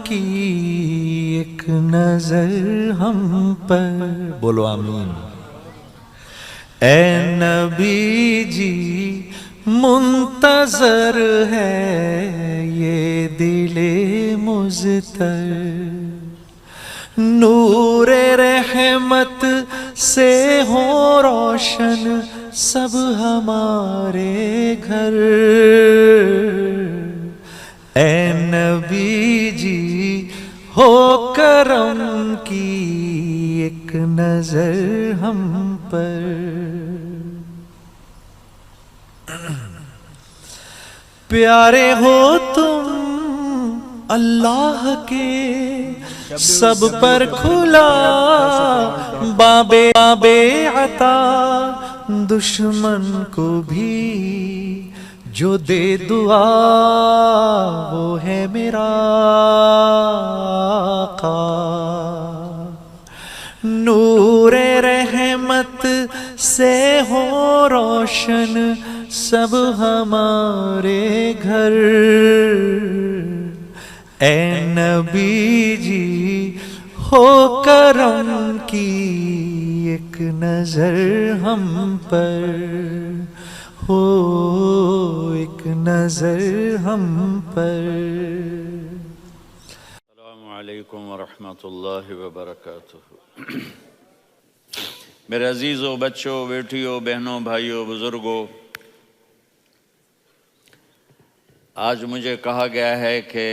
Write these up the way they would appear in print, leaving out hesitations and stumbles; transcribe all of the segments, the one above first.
کی ایک نظر ہم پر، بولو آمین۔ اے نبی جی منتظر ہے یہ دل مضطر، نور رحمت سے ہو روشن سب ہمارے گھر۔ اے نبی جی ہو کرم کی ایک نظر ہم پر۔ پیارے ہو تم اللہ کے سب پر کھلا باب عطا، دشمن کو بھی جو دے دعا وہ ہے میرا آقا۔ نور رحمت سے ہو روشن سب ہمارے گھر۔ اے نبی جی ہو کرم کی ایک نظر ہم پر، ہو ایک نظر ہم پر۔ السلام علیکم ورحمۃ اللہ وبرکاتہ۔ میرے عزیزوں، بچوں، بیٹیوں، بہنوں، بھائیوں، بزرگوں، آج مجھے کہا گیا ہے کہ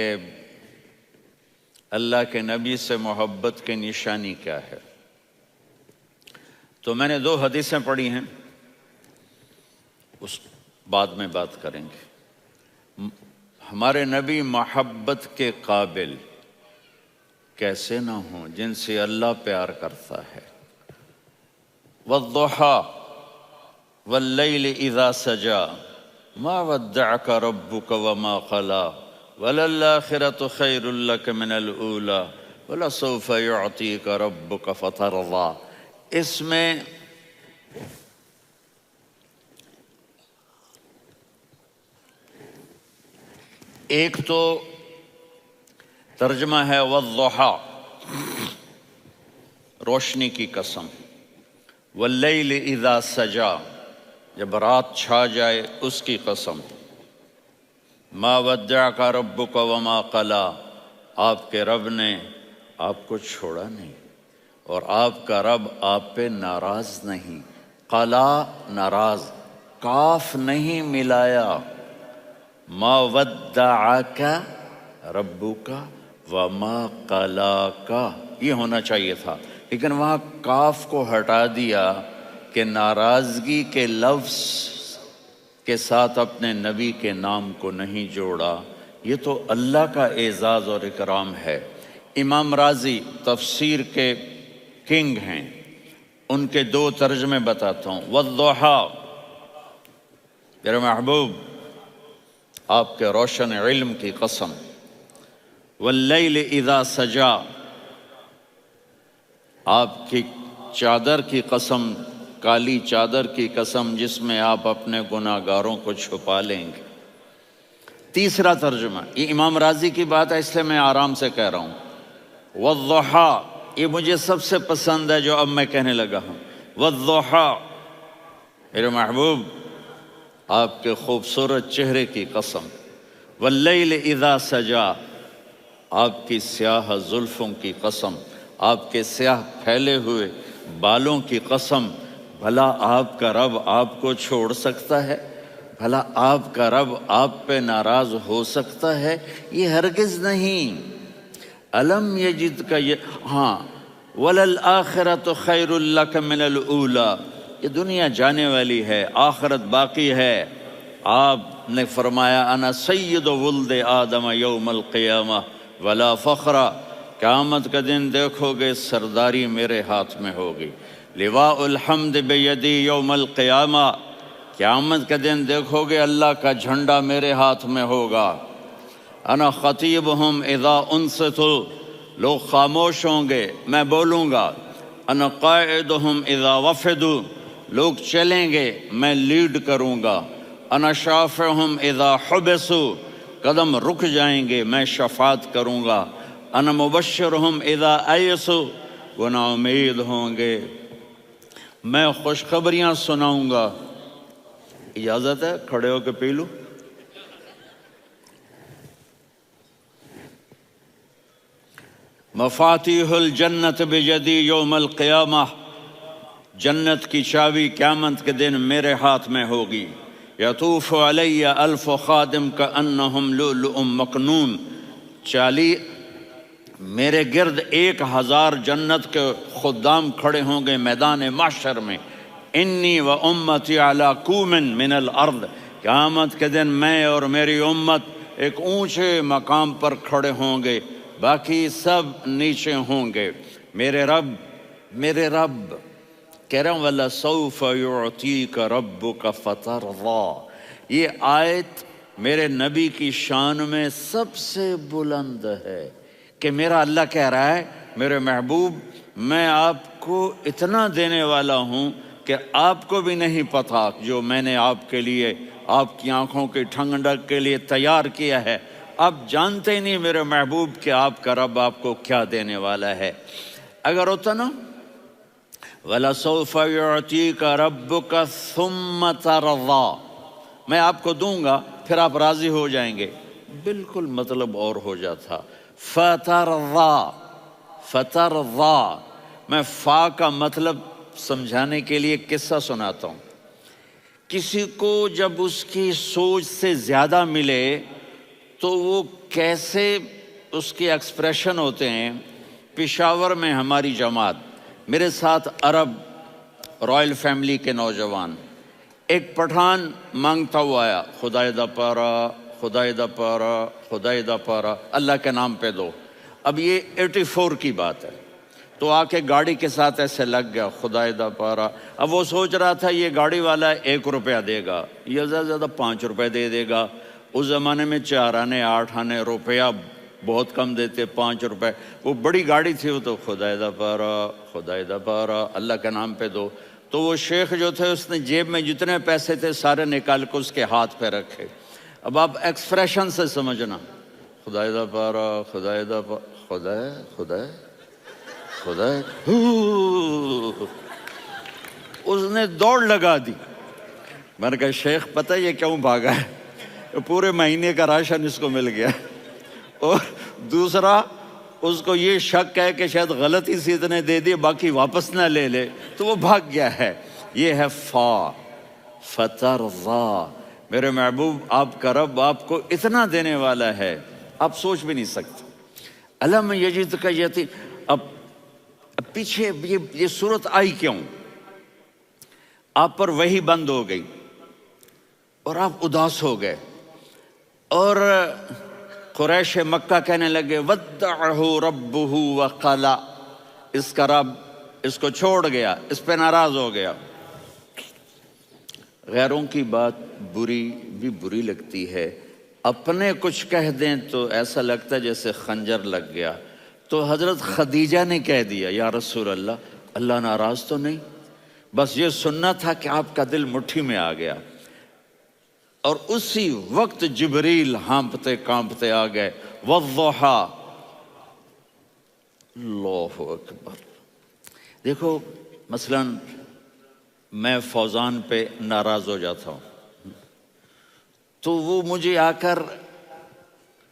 اللہ کے نبی سے محبت کی نشانی کیا ہے، تو میں نے 2 حدیثیں پڑھی ہیں، اس بعد میں بات کریں گے۔ ہمارے نبی محبت کے قابل کیسے نہ ہوں جن سے اللہ پیار کرتا ہے۔ والضحى واللیل اذا سجا ما ودعك ربك وما قلى وللآخرة خیر لك من الأولى ولسوف يعطيك ربك فترضى۔ اس میں ایک تو ترجمہ ہے والضحى، روشنی کی قسم، واللیل اذا سجا، جب رات چھا جائے اس کی قسم، ما ودعک ربک وما قلی، آپ کے رب نے آپ کو چھوڑا نہیں اور آپ کا رب آپ پہ ناراض نہیں۔ قلا ناراض، کاف نہیں ملایا، ما ودعک ربک وما قلاک یہ ہونا چاہیے تھا، لیکن وہاں کاف کو ہٹا دیا کہ ناراضگی کے لفظ کے ساتھ اپنے نبی کے نام کو نہیں جوڑا۔ یہ تو اللہ کا اعزاز اور اکرام ہے۔ امام راضی تفسیر کے کنگ ہیں، ان کے 2 ترجمے بتاتا ہوں۔ والضحى، میرے محبوب آپ کے روشن علم کی قسم۔ واللیل اذا سجا، آپ کی چادر کی قسم، کالی چادر کی قسم جس میں آپ اپنے گناہگاروں کو چھپا لیں گے۔ تیسرا ترجمہ، یہ امام راضی کی بات ہے اس لیے میں آرام سے کہہ رہا ہوں۔ والضحى، یہ مجھے سب سے پسند ہے جو اب میں کہنے لگا ہوں۔ والضحى، میرے محبوب آپ کے خوبصورت چہرے کی قسم۔ واللیل اذا سجا، آپ کی سیاہ زلفوں کی قسم، آپ کے سیاہ پھیلے ہوئے بالوں کی قسم۔ بھلا آپ کا رب آپ کو چھوڑ سکتا ہے؟ بھلا آپ کا رب آپ پہ ناراض ہو سکتا ہے؟ یہ ہرگز نہیں۔ الم یجد کا یہ ہاں، وللآخرۃ خیر لک من الاولی، یہ دنیا جانے والی ہے، آخرت باقی ہے۔ آپ نے فرمایا انا سید ولد آدم یوم القیامہ ولا فخر، قیامت کا دن دیکھو گے سرداری میرے ہاتھ میں ہوگی۔ لواء الحمد بیدی یوم القیامہ، قیامت کا دن دیکھو گے اللہ کا جھنڈا میرے ہاتھ میں ہوگا۔ انا خطیبہم اذا انصتوا، لوگ خاموش ہوں گے میں بولوں گا۔ انا قائدہم اذا وفدوا، لوگ چلیں گے میں لیڈ کروں گا۔ انا شافعہم اذا حبسوا، قدم رک جائیں گے میں شفاعت کروں گا۔ انا مبشرہم اذا ایسو، وہ نا امید ہوں گے میں خوشخبریاں سناؤں گا۔ اجازت ہے کھڑے ہو کے پی لوں؟ مفاتیح الجنت بیدی یوم القیامہ، جنت کی چابی قیامت کے دن میرے ہاتھ میں ہوگی۔ یطوف علی الف خادم کانہم لؤلؤ مکنون، میرے گرد 1000 جنت کے خدام کھڑے ہوں گے میدان محشر میں۔ انی و امتی علی کوم من الارض، قیامت کے دن میں اور میری امت ایک اونچے مقام پر کھڑے ہوں گے، باقی سب نیچے ہوں گے۔ میرے رب کہہ رہا ہوں وَلَسَوْفَ يُعْطِيكَ رَبُّكَ فَتَرْضَىٰ، یہ آیت میرے نبی کی شان میں سب سے بلند ہے کہ میرا اللہ کہہ رہا ہے میرے محبوب میں آپ کو اتنا دینے والا ہوں کہ آپ کو بھی نہیں پتا جو میں نے آپ کے لیے، آپ کی آنکھوں کی ٹھنڈک کے لیے تیار کیا ہے۔ آپ جانتے ہی نہیں میرے محبوب کہ آپ کا رب آپ کو کیا دینے والا ہے۔ اگر ہوتا نا وَلَسَوْفَ يُعْطِيكَ رَبُّكَ ثُمَّ تَرْضَىٰ، میں آپ کو دوں گا پھر آپ راضی ہو جائیں گے، بالکل مطلب اور ہو جاتا۔ فترضا، میں فا کا مطلب سمجھانے کے لیے قصہ سناتا ہوں۔ کسی کو جب اس کی سوچ سے زیادہ ملے تو وہ کیسے اس کے ایکسپریشن ہوتے ہیں۔ پشاور میں ہماری جماعت، میرے ساتھ عرب رائل فیملی کے نوجوان، ایک پٹھان مانگتا ہوا آیا، خدائے دا پارا، خدائے دا پارا، خدائے دا پارا، اللہ کے نام پہ دو۔ اب یہ 84 کی بات ہے، تو آ کے گاڑی کے ساتھ ایسے لگ گیا خدائے دا پارا۔ اب وہ سوچ رہا تھا یہ گاڑی والا 1 روپیہ دے گا، یہ زیادہ زیادہ 5 روپے دے گا۔ اس زمانے میں 4 آنے 8 آنے روپیہ بہت کم دیتے، 5 روپے، وہ بڑی گاڑی تھی، وہ تو خدائے دا پارا، خدائے دا پارا، اللہ کے نام پہ دو۔ تو وہ شیخ جو تھے اس نے جیب میں جتنے پیسے تھے سارے نکال کے اس کے ہاتھ پہ رکھے۔ اب آپ ایکسپریشن سے سمجھنا، خدائے دا پارا، خدائے دا پارا، خدائے خدائے خدائے، اس نے دوڑ لگا دی۔ میں نے کہا شیخ پتہ یہ کیوں بھاگا ہے؟ پورے مہینے کا راشن اس کو مل گیا، اور دوسرا اس کو یہ شک ہے کہ شاید غلطی سے اتنے دے دیے باقی واپس نہ لے لے، تو وہ بھاگ گیا ہے۔ یہ ہے فا، فترضا، میرے محبوب آپ کا رب آپ کو اتنا دینے والا ہے آپ سوچ بھی نہیں سکتے۔ الم یجدک یتیم، اب پیچھے یہ صورت آئی کیوں؟ آپ پر وحی بند ہو گئی اور آپ اداس ہو گئے، اور قریش مکہ کہنے لگے ودعہ ربہ وقلا، اس کا رب اس کو چھوڑ گیا، اس پہ ناراض ہو گیا۔ غیروں کی بات بری لگتی ہے، اپنے کچھ کہہ دیں تو ایسا لگتا ہے جیسے خنجر لگ گیا۔ تو حضرت خدیجہ نے کہہ دیا یا رسول اللہ، اللہ ناراض تو نہیں؟ بس یہ سننا تھا کہ آپ کا دل مٹھی میں آ گیا۔ اور اسی وقت جبریل ہانپتے کانپتے آ گئے، والضحیٰ، اللہ اکبر۔ دیکھو مثلا میں فوزان پہ ناراض ہو جاتا ہوں تو وہ مجھے آ کر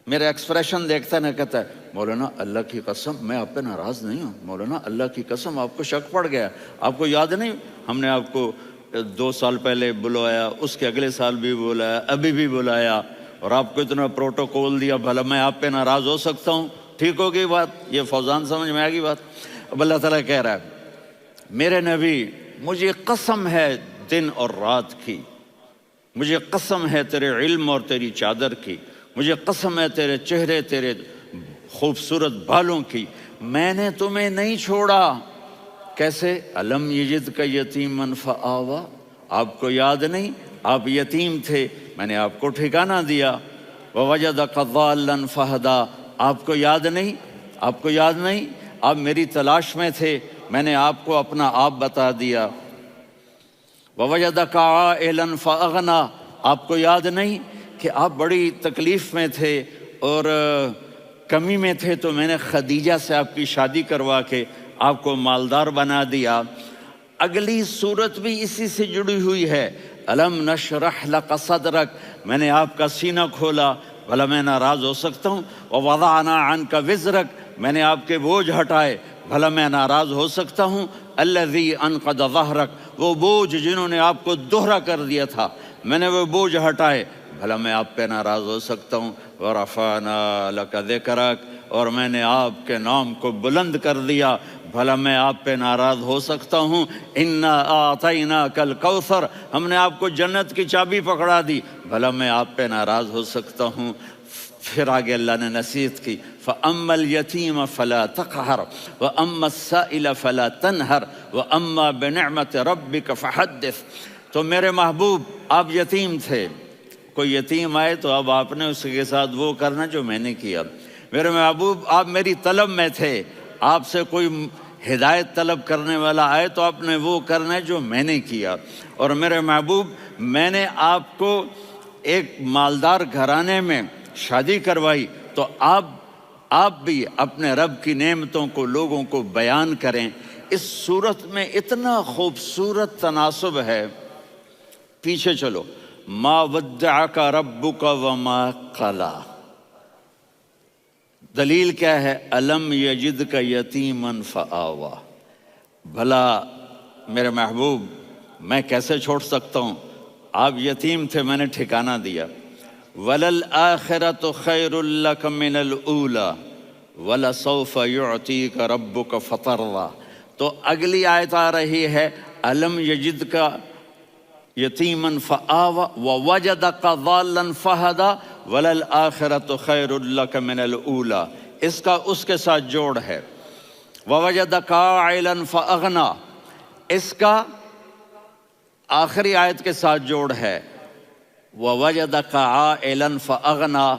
میرا ایکسپریشن دیکھتا ہے نا، کہتا ہے مولانا اللہ کی قسم میں آپ پہ ناراض نہیں ہوں، مولانا اللہ کی قسم آپ کو شک پڑ گیا، آپ کو یاد نہیں ہم نے آپ کو 2 سال پہلے بلایا، اس کے اگلے سال بھی بلایا، ابھی بھی بلایا، اور آپ کو اتنا پروٹوکول دیا، بھلا میں آپ پہ ناراض ہو سکتا ہوں؟ ٹھیک ہوگی بات؟ یہ فوزان سمجھ میں آ گئی بات؟ اب اللہ تعالیٰ کہہ رہا ہے میرے نبی مجھے قسم ہے دن اور رات کی، مجھے قسم ہے تیرے علم اور تیری چادر کی، مجھے قسم ہے تیرے چہرے تیرے خوبصورت بالوں کی، میں نے تمہیں نہیں چھوڑا۔ کیسے؟ الم یجدک یتیما فآویٰ، آپ کو یاد نہیں آپ یتیم تھے، میں نے آپ کو ٹھکانہ دیا۔ ووجدک ضالا فہدیٰ، آپ کو یاد نہیں، آپ کو یاد نہیں آپ میری تلاش میں تھے، میں نے آپ کو اپنا آپ بتا دیا۔ ووجدک عائلا فاغنیٰ، آپ کو یاد نہیں کہ آپ بڑی تکلیف میں تھے اور کمی میں تھے تو میں نے خدیجہ سے آپ کی شادی کروا کے آپ کو مالدار بنا دیا۔ اگلی صورت بھی اسی سے جڑی ہوئی ہے، الم نشرح لک صدرک، میں نے آپ کا سینہ کھولا، بھلا میں ناراض ہو سکتا ہوں؟ ووضعنا عنک وزرک، میں نے آپ کے بوجھ ہٹائے، بھلا میں ناراض ہو سکتا ہوں؟ الذی انقض ظہرک، وہ بوجھ جنہوں نے آپ کو دوہرا کر دیا تھا، میں نے وہ بوجھ ہٹائے، بھلا میں آپ پہ ناراض ہو سکتا ہوں؟ ورفعنا لک ذکرک، اور میں نے آپ کے نام کو بلند کر دیا، بھلا میں آپ پہ ناراض ہو سکتا ہوں؟ انا اعطیناک الکوثر، ہم نے آپ کو جنت کی چابی پکڑا دی، بھلا میں آپ پہ ناراض ہو سکتا ہوں؟ پھر آگے اللہ نے نصیحت کی، فَأَمَّا الْيَتِيمَ فَلَا تَقْهَرْ وَأَمَّا السَّائِلَ فَلَا تَنْهَرْ وَأَمَّا بِنِعْمَةِ رَبِّكَ فَحَدِّثْ۔ تو میرے محبوب آپ یتیم تھے، کوئی یتیم آئے تو اب آپ نے اس کے ساتھ وہ کرنا جو میں نے کیا۔ میرے محبوب آپ میری طلب میں تھے، آپ سے کوئی ہدایت طلب کرنے والا آئے تو آپ نے وہ کرنا ہے جو میں نے کیا۔ اور میرے محبوب میں نے آپ کو ایک مالدار گھرانے میں شادی کروائی، تو آپ بھی اپنے رب کی نعمتوں کو لوگوں کو بیان کریں۔ اس صورت میں اتنا خوبصورت تناسب ہے، پیچھے چلو، ما ودعک ربک وما قلی، دلیل کیا ہے؟ الم یجدک یتیما فآویٰ، بھلا میرے محبوب میں کیسے چھوڑ سکتا ہوں؟ آپ یتیم تھے، میں نے ٹھکانہ دیا۔ وَلَلْآخِرَةُ خَيْرٌ لَكَ مِنَ الْأُولَى وَلَسَوْفَ يُعْطِيكَ رَبُّكَ فَتَرْضَىٰ۔ تو اگلی آیت آ رہی ہے، الم یجدک یتیما فآویٰ ووجدک ضالا فہدیٰ وَلَلْآخِرَةُ خَيْرٌ لَكَ مِنَ الْأُولَىٰ، اس کا اس کے ساتھ جوڑ ہے۔ وَوَجَدَكَ عَائِلًا فَأَغْنَىٰ، اس کا آخری آیت کے ساتھ جوڑ ہے، وَوَجَدَكَ عَائِلًا فَأَغْنَىٰ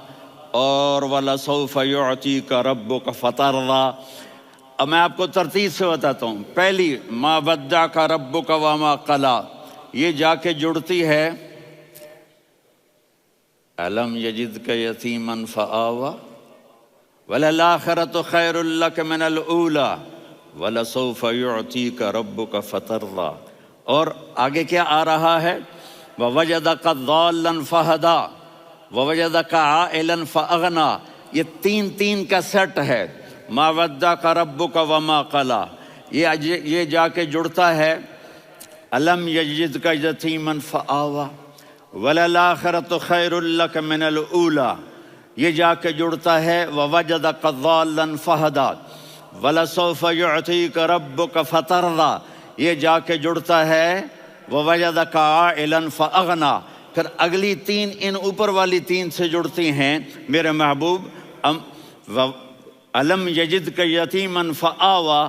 اور وَلَسَوْفَ يُعْطِيكَ رَبُّكَ فَتَرْضَىٰ۔ اب میں آپ کو ترتیب سے بتاتا ہوں۔ پہلی مَا وَدَّعَكَ رَبُّكَ وَمَا قَلَىٰ، یہ جا کے جڑتی ہے أَلَمْ يَجِدْكَ يَتِيمًا فَآوَىٰ وَلَلْآخِرَةُ خَيْرٌ لَكَ مِنَ الْأُولَىٰ وَلَسَوْفَ يُعْطِيكَ رَبُّكَ فَتَرْضَىٰ۔ اور آگے کیا آ رہا ہے؟ وَوَجَدَكَ ضَالًّا فَهَدَىٰ وَوَجَدَكَ عَائِلًا فَأَغْنَىٰ، یہ تین کا سیٹ ہے۔ مَا وَدَّعَكَ رَبُّكَ وَمَا قَلَىٰ، یہ جا کے جڑتا ہے أَلَمْ يَجِدْكَ يَتِيمًا فَآوَىٰ وَلَلْآخِرَةُ خَيْرٌ لَكَ مِنَ الْأُولَىٰ، یہ جا کے جڑتا ہے وَوَجَدَكَ ضَالًّا فَهَدَىٰ وَلَسَوْفَ يُعْطِيكَ رَبُّكَ فَتَرْضَىٰ، یہ جا کے جڑتا ہے وَوَجَدَكَ عَائِلًا فَأَغْنَىٰ۔ پھر اگلی تین ان اوپر والی تین سے جڑتی ہیں میرے محبوب۔ أَلَمْ يَجِدْكَ يَتِيمًا فَآوَىٰ،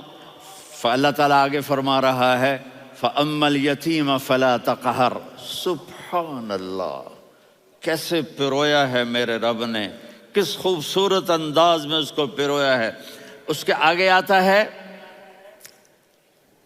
فاللہ تعالیٰ آگے فرما رہا ہے فَأَمَّا الْيَتِيمَ فَلَا تَقْهَرْ۔ سبحان اللہ، کیسے پرویا ہے میرے رب نے، کس خوبصورت انداز میں اس کو پرویا ہے۔ اس کے آگے آتا ہے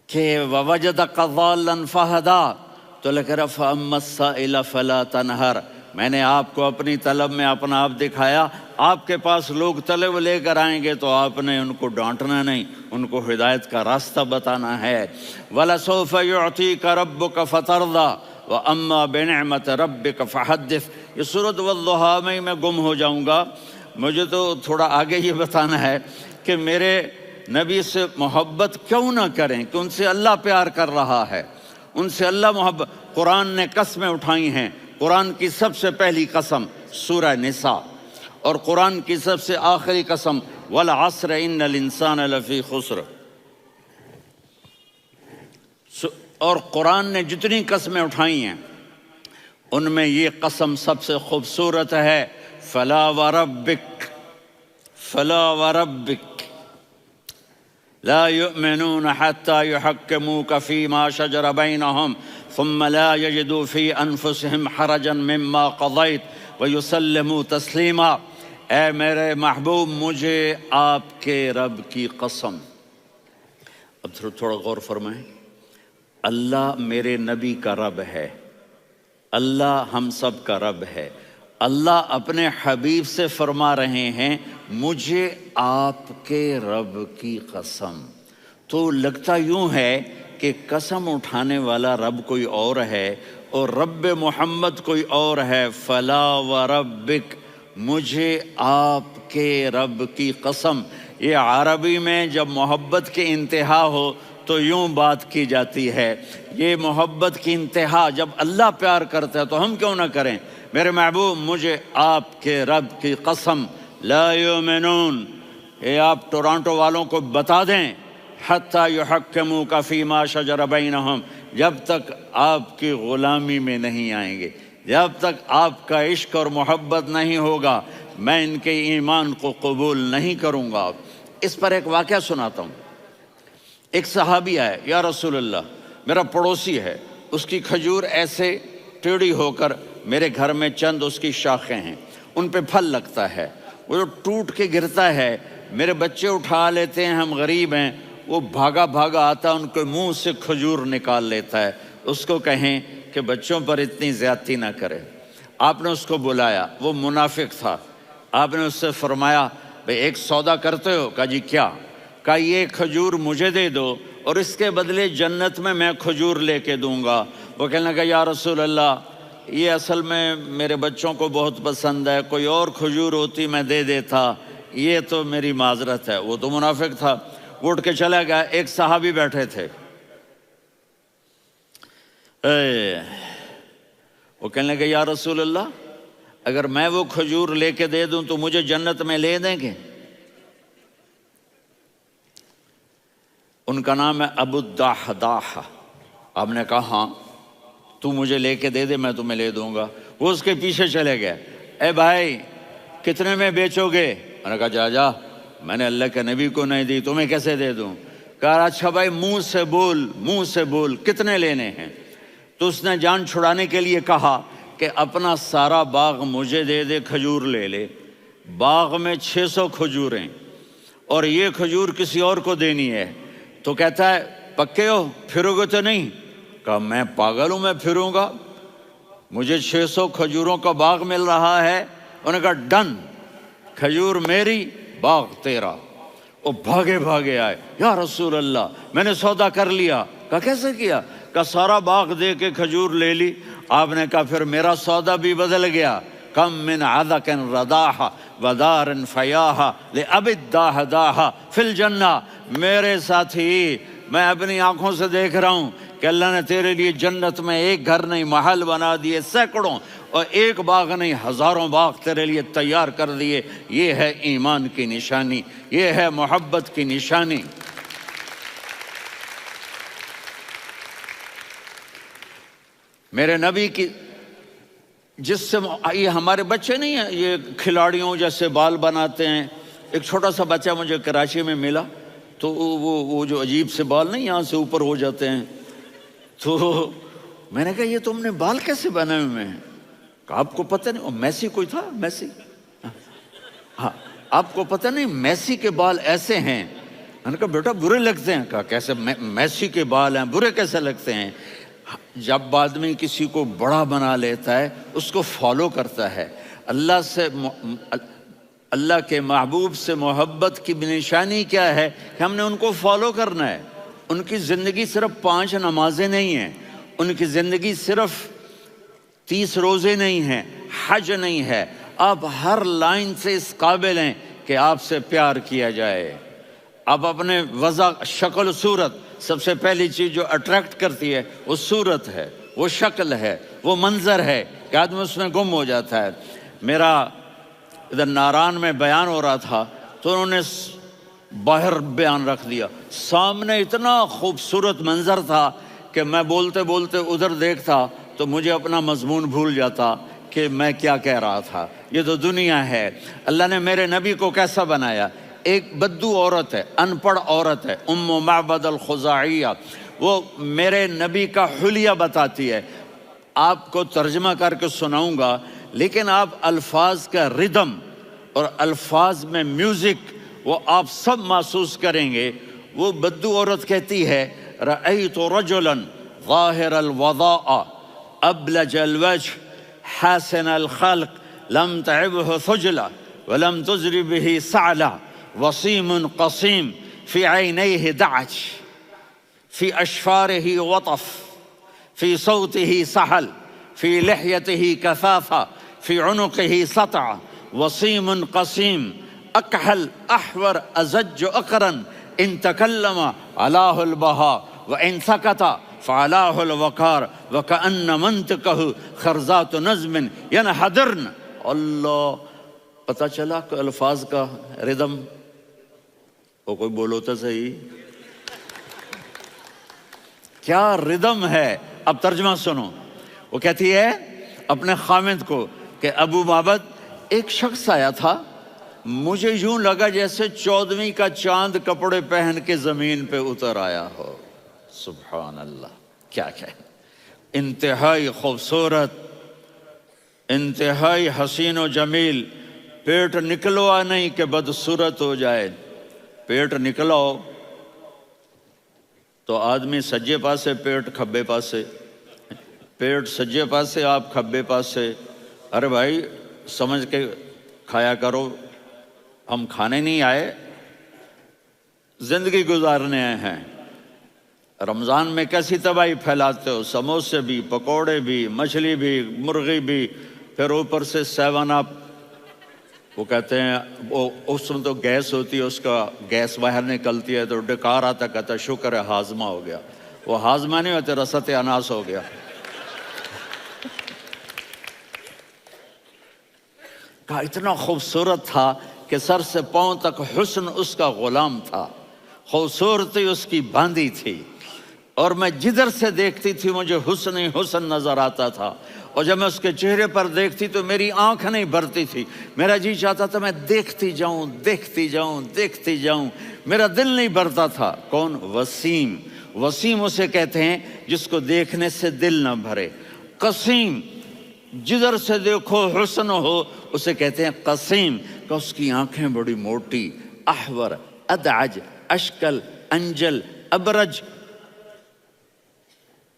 کہ وَوَجَدَكَ ضَالًّا فَهَدَىٰ، تو لکھ رہا فَأَمَّا السَّائِلَ فَلَا تَنْهَرْ، میں نے آپ کو اپنی طلب میں اپنا آپ دکھایا۔ آپ کے پاس لوگ طلب لے کر آئیں گے تو آپ نے ان کو ڈانٹنا نہیں، ان کو ہدایت کا راستہ بتانا ہے۔ وَلَسَوْفَ يُعْطِيكَ رَبُّكَ فَتَرْضَىٰ وَأَمَّا بِنِعْمَةِ رَبِّكَ فَحَدِّثْ۔ یہ سورۃ والضحیٰ میں گم ہو جاؤں گا، مجھے تو تھوڑا آگے یہ بتانا ہے کہ میرے نبی سے محبت کیوں نہ کریں، کہ ان سے اللہ پیار کر رہا ہے، ان سے اللہ محبت۔ قرآن نے قسمیں اٹھائی ہیں، قرآن کی سب سے پہلی قسم سورہ نساء، اور قرآن کی سب سے آخری قسم وَالْعَصْرِ إِنَّ الْإِنسَانَ لَفِي خُسْرٍ۔ اور قرآن نے جتنی قسمیں اٹھائی ہیں ان میں یہ قسم سب سے خوبصورت ہے، فَلَا وَرَبِّكَ فَلَا وَرَبِّكَ لا يؤمنون حتى يحكموك فيما شجر بينهم ثم لا يجدوا في أنفسهم حرجا مما قضيت ويسلموا تسليما۔ اے میرے محبوب، مجھے آپ کے رب کی قسم۔ اب تھوڑا غور فرمائیں، اللہ میرے نبی کا رب ہے، اللہ ہم سب کا رب ہے، اللہ اپنے حبیب سے فرما رہے ہیں مجھے آپ کے رب کی قسم۔ تو لگتا یوں ہے کہ قسم اٹھانے والا رب کوئی اور ہے اور رب محمد کوئی اور ہے۔ فلا وربک، مجھے آپ کے رب کی قسم۔ یہ عربی میں جب محبت کی انتہا ہو تو یوں بات کی جاتی ہے۔ یہ محبت کی انتہا جب اللہ پیار کرتا ہے تو ہم کیوں نہ کریں؟ میرے محبوب مجھے آپ کے رب کی قسم، لا یؤمنون، یہ آپ ٹورانٹو والوں کو بتا دیں، حتی یحکموک فیما شجر بینہم، جب تک آپ کی غلامی میں نہیں آئیں گے، جب تک آپ کا عشق اور محبت نہیں ہوگا، میں ان کے ایمان کو قبول نہیں کروں گا۔ اس پر ایک واقعہ سناتا ہوں۔ ایک صحابی آئے، یا رسول اللہ میرا پڑوسی ہے، اس کی کھجور ایسے ٹیڑھی ہو کر میرے گھر میں چند اس کی شاخیں ہیں، ان پہ پھل لگتا ہے، وہ جو ٹوٹ کے گرتا ہے، میرے بچے اٹھا لیتے ہیں، ہم غریب ہیں، وہ بھاگا بھاگا آتا ان کے منہ سے کھجور نکال لیتا ہے۔ اس کو کہیں کہ بچوں پر اتنی زیادتی نہ کرے۔ آپ نے اس کو بلایا، وہ منافق تھا، آپ نے اس سے فرمایا بھئی ایک سودا کرتے ہو؟ کہا جی کیا؟ کہا یہ کھجور مجھے دے دو اور اس کے بدلے جنت میں کھجور لے کے دوں گا۔ وہ کہنے لگا یا رسول اللہ یہ اصل میں میرے بچوں کو بہت پسند ہے، کوئی اور کھجور ہوتی میں دے دیتا، یہ تو میری معذرت ہے۔ وہ تو منافق تھا، وہ اٹھ کے چلا گیا۔ ایک صحابی بیٹھے تھے، وہ کہنے لگے یا رسول اللہ اگر میں وہ کھجور لے کے دے دوں تو مجھے جنت میں لے دیں گے؟ ان کا نام ہے ابو الدحداح۔ آپ نے کہا ہاں تو مجھے لے کے دے دے میں تمہیں لے دوں گا۔ وہ اس کے پیچھے چلے گئے، اے بھائی کتنے میں بیچو گے؟ میں نے کہا جا جا، میں نے اللہ کے نبی کو نہیں دی، تمہیں کیسے دے دوں؟ کہا اچھا بھائی منہ سے بول کتنے لینے ہیں؟ تو اس نے جان چھڑانے کے لیے کہا کہ اپنا سارا باغ مجھے دے دے، کھجور لے لے۔ باغ میں 600 کھجوریں اور یہ کھجور کسی اور کو دینی ہے۔ تو کہتا ہے پکے ہو، پھرو گے تو نہیں؟ کہا میں پاگل ہوں، میں پھروں گا؟ مجھے 600 کھجوروں کا باغ مل رہا ہے۔ انہوں نے کہا ڈن، کھجور میری باغ تیرا۔ وہ بھاگے آئے، یا رسول اللہ میں نے سودا کر لیا۔ کہا کیسے کیا؟ کہا سارا باغ دے کے کھجور لے لی۔ آپ نے کہا پھر میرا سودا بھی بدل گیا۔ کم من عذق رداح ودار فیاح لأب الدحداح فی الجنہ۔ میرے ساتھی میں اپنی آنکھوں سے دیکھ رہا ہوں کہ اللہ نے تیرے لیے جنت میں ایک گھر نہیں محل بنا دیے سینکڑوں، اور ایک باغ نہیں ہزاروں باغ تیرے لیے تیار کر دیے۔ یہ ہے ایمان کی نشانی، یہ ہے محبت کی نشانی۔ میرے نبی کی جس سے یہ ہمارے بچے نہیں ہیں، یہ کھلاڑیوں جیسے بال بناتے ہیں۔ ایک چھوٹا سا بچہ مجھے کراچی میں ملا، تو وہ جو عجیب سے بال نہیں یہاں سے اوپر ہو جاتے ہیں، تو میں نے کہا یہ تم نے بال کیسے بنائے ہوئے ہیں؟ کہا آپ کو پتہ نہیں، میسی کوئی تھا، میسی، ہاں آپ کو پتہ نہیں میسی کے بال ایسے ہیں؟ میں نے کہا بیٹا برے لگتے ہیں۔ کہا کیسے؟ میسی کے بال ہیں برے کیسے لگتے ہیں؟ جب آدمی کسی کو بڑا بنا لیتا ہے اس کو فالو کرتا ہے۔ اللہ کے محبوب سے محبت کی نشانی کیا ہے کہ ہم نے ان کو فالو کرنا ہے۔ ان کی زندگی صرف 5 نمازیں نہیں ہیں، ان کی زندگی صرف 30 روزے نہیں ہیں، حج نہیں ہے۔ آپ ہر لائن سے اس قابل ہیں کہ آپ سے پیار کیا جائے۔ آپ اپنے وضع، شکل، صورت، سب سے پہلی چیز جو اٹریکٹ کرتی ہے وہ صورت ہے، وہ شکل ہے، وہ منظر ہے کہ آدمی اس میں گم ہو جاتا ہے۔ میرا ادھر ناران میں بیان ہو رہا تھا تو انہوں نے باہر بیان رکھ دیا، سامنے اتنا خوبصورت منظر تھا کہ میں بولتے بولتے ادھر دیکھتا تو مجھے اپنا مضمون بھول جاتا کہ میں کیا کہہ رہا تھا۔ یہ تو دنیا ہے۔ اللہ نے میرے نبی کو کیسا بنایا؟ ایک بدو عورت ہے، ان پڑھ عورت ہے، ام معبد الخزاعیہ، وہ میرے نبی کا حلیہ بتاتی ہے۔ آپ کو ترجمہ کر کے سناؤں گا، لیکن آپ الفاظ کا ردم اور الفاظ میں میوزک وہ آپ سب محسوس کریں گے۔ وہ بدو عورت کہتی ہے رأیت رجلا ظاہر الوضاء ابلج الوجه حسن الخلق لم تعبه ثجلة ولم تزر به سعلة وصيم قصيم في عينيه دعج في أشفاره وطف في صوته سحل في لحيته كثافة في عنقه سطع وصيم قصيم أكحل أحور أزج أقرن إن تكلم علاه البهاء وإن سكت فعلاه الوقار وكأن منطقه خرزات نظم ينحدرن. اللہ، پتہ چلا کہ الفاظ کا ردم، وہ کوئی بولو تو صحیح، کیا ردم ہے. اب ترجمہ سنو. وہ کہتی ہے اپنے خامد کو کہ ابو معبد، ایک شخص آیا تھا، مجھے یوں لگا جیسے 14ویں کا چاند کپڑے پہن کے زمین پہ اتر آیا ہو. سبحان اللہ، کیا کہیں، انتہائی خوبصورت، انتہائی حسین و جمیل. پیٹ نکلوا نہیں کہ بدصورت ہو جائے. پیٹ نکلاؤ تو آدمی سجے پاسے پیٹ کھبے پاسے، پیٹ سجے پاسے آپ کھبے پاسے. ارے بھائی سمجھ کے کھایا کرو، ہم کھانے نہیں آئے، زندگی گزارنے آئے ہیں. رمضان میں کیسی تباہی پھیلاتے ہو، سموسے بھی، پکوڑے بھی، مچھلی بھی، مرغی بھی، پھر اوپر سے 7 اپ. وہ کہتے ہیں وہ اس میں تو گیس ہوتی ہے، اس کا گیس باہر نکلتی ہے تو ڈکار آتا، کہتا شکر ہے ہاضمہ ہو گیا. وہ ہاضمہ نہیں ہوتے، رسط اناس ہو گیا. کہا اتنا خوبصورت تھا کہ سر سے پاؤں تک حسن اس کا غلام تھا، خوبصورتی اس کی باندھی تھی، اور میں جدھر سے دیکھتی تھی مجھے حسن ہی حسن نظر آتا تھا. اور جب میں اس کے چہرے پر دیکھتی تو میری آنکھ نہیں بھرتی تھی، میرا جی چاہتا تھا میں دیکھتی جاؤں دیکھتی جاؤں دیکھتی جاؤں، میرا دل نہیں بھرتا تھا. کون؟ وسیم. وسیم اسے کہتے ہیں جس کو دیکھنے سے دل نہ بھرے. قسیم، جدھر سے دیکھو حسن ہو، اسے کہتے ہیں قسیم، کہ اس کی آنکھیں بڑی موٹی. احور، ادعج، اشکل، انجل، ابرج،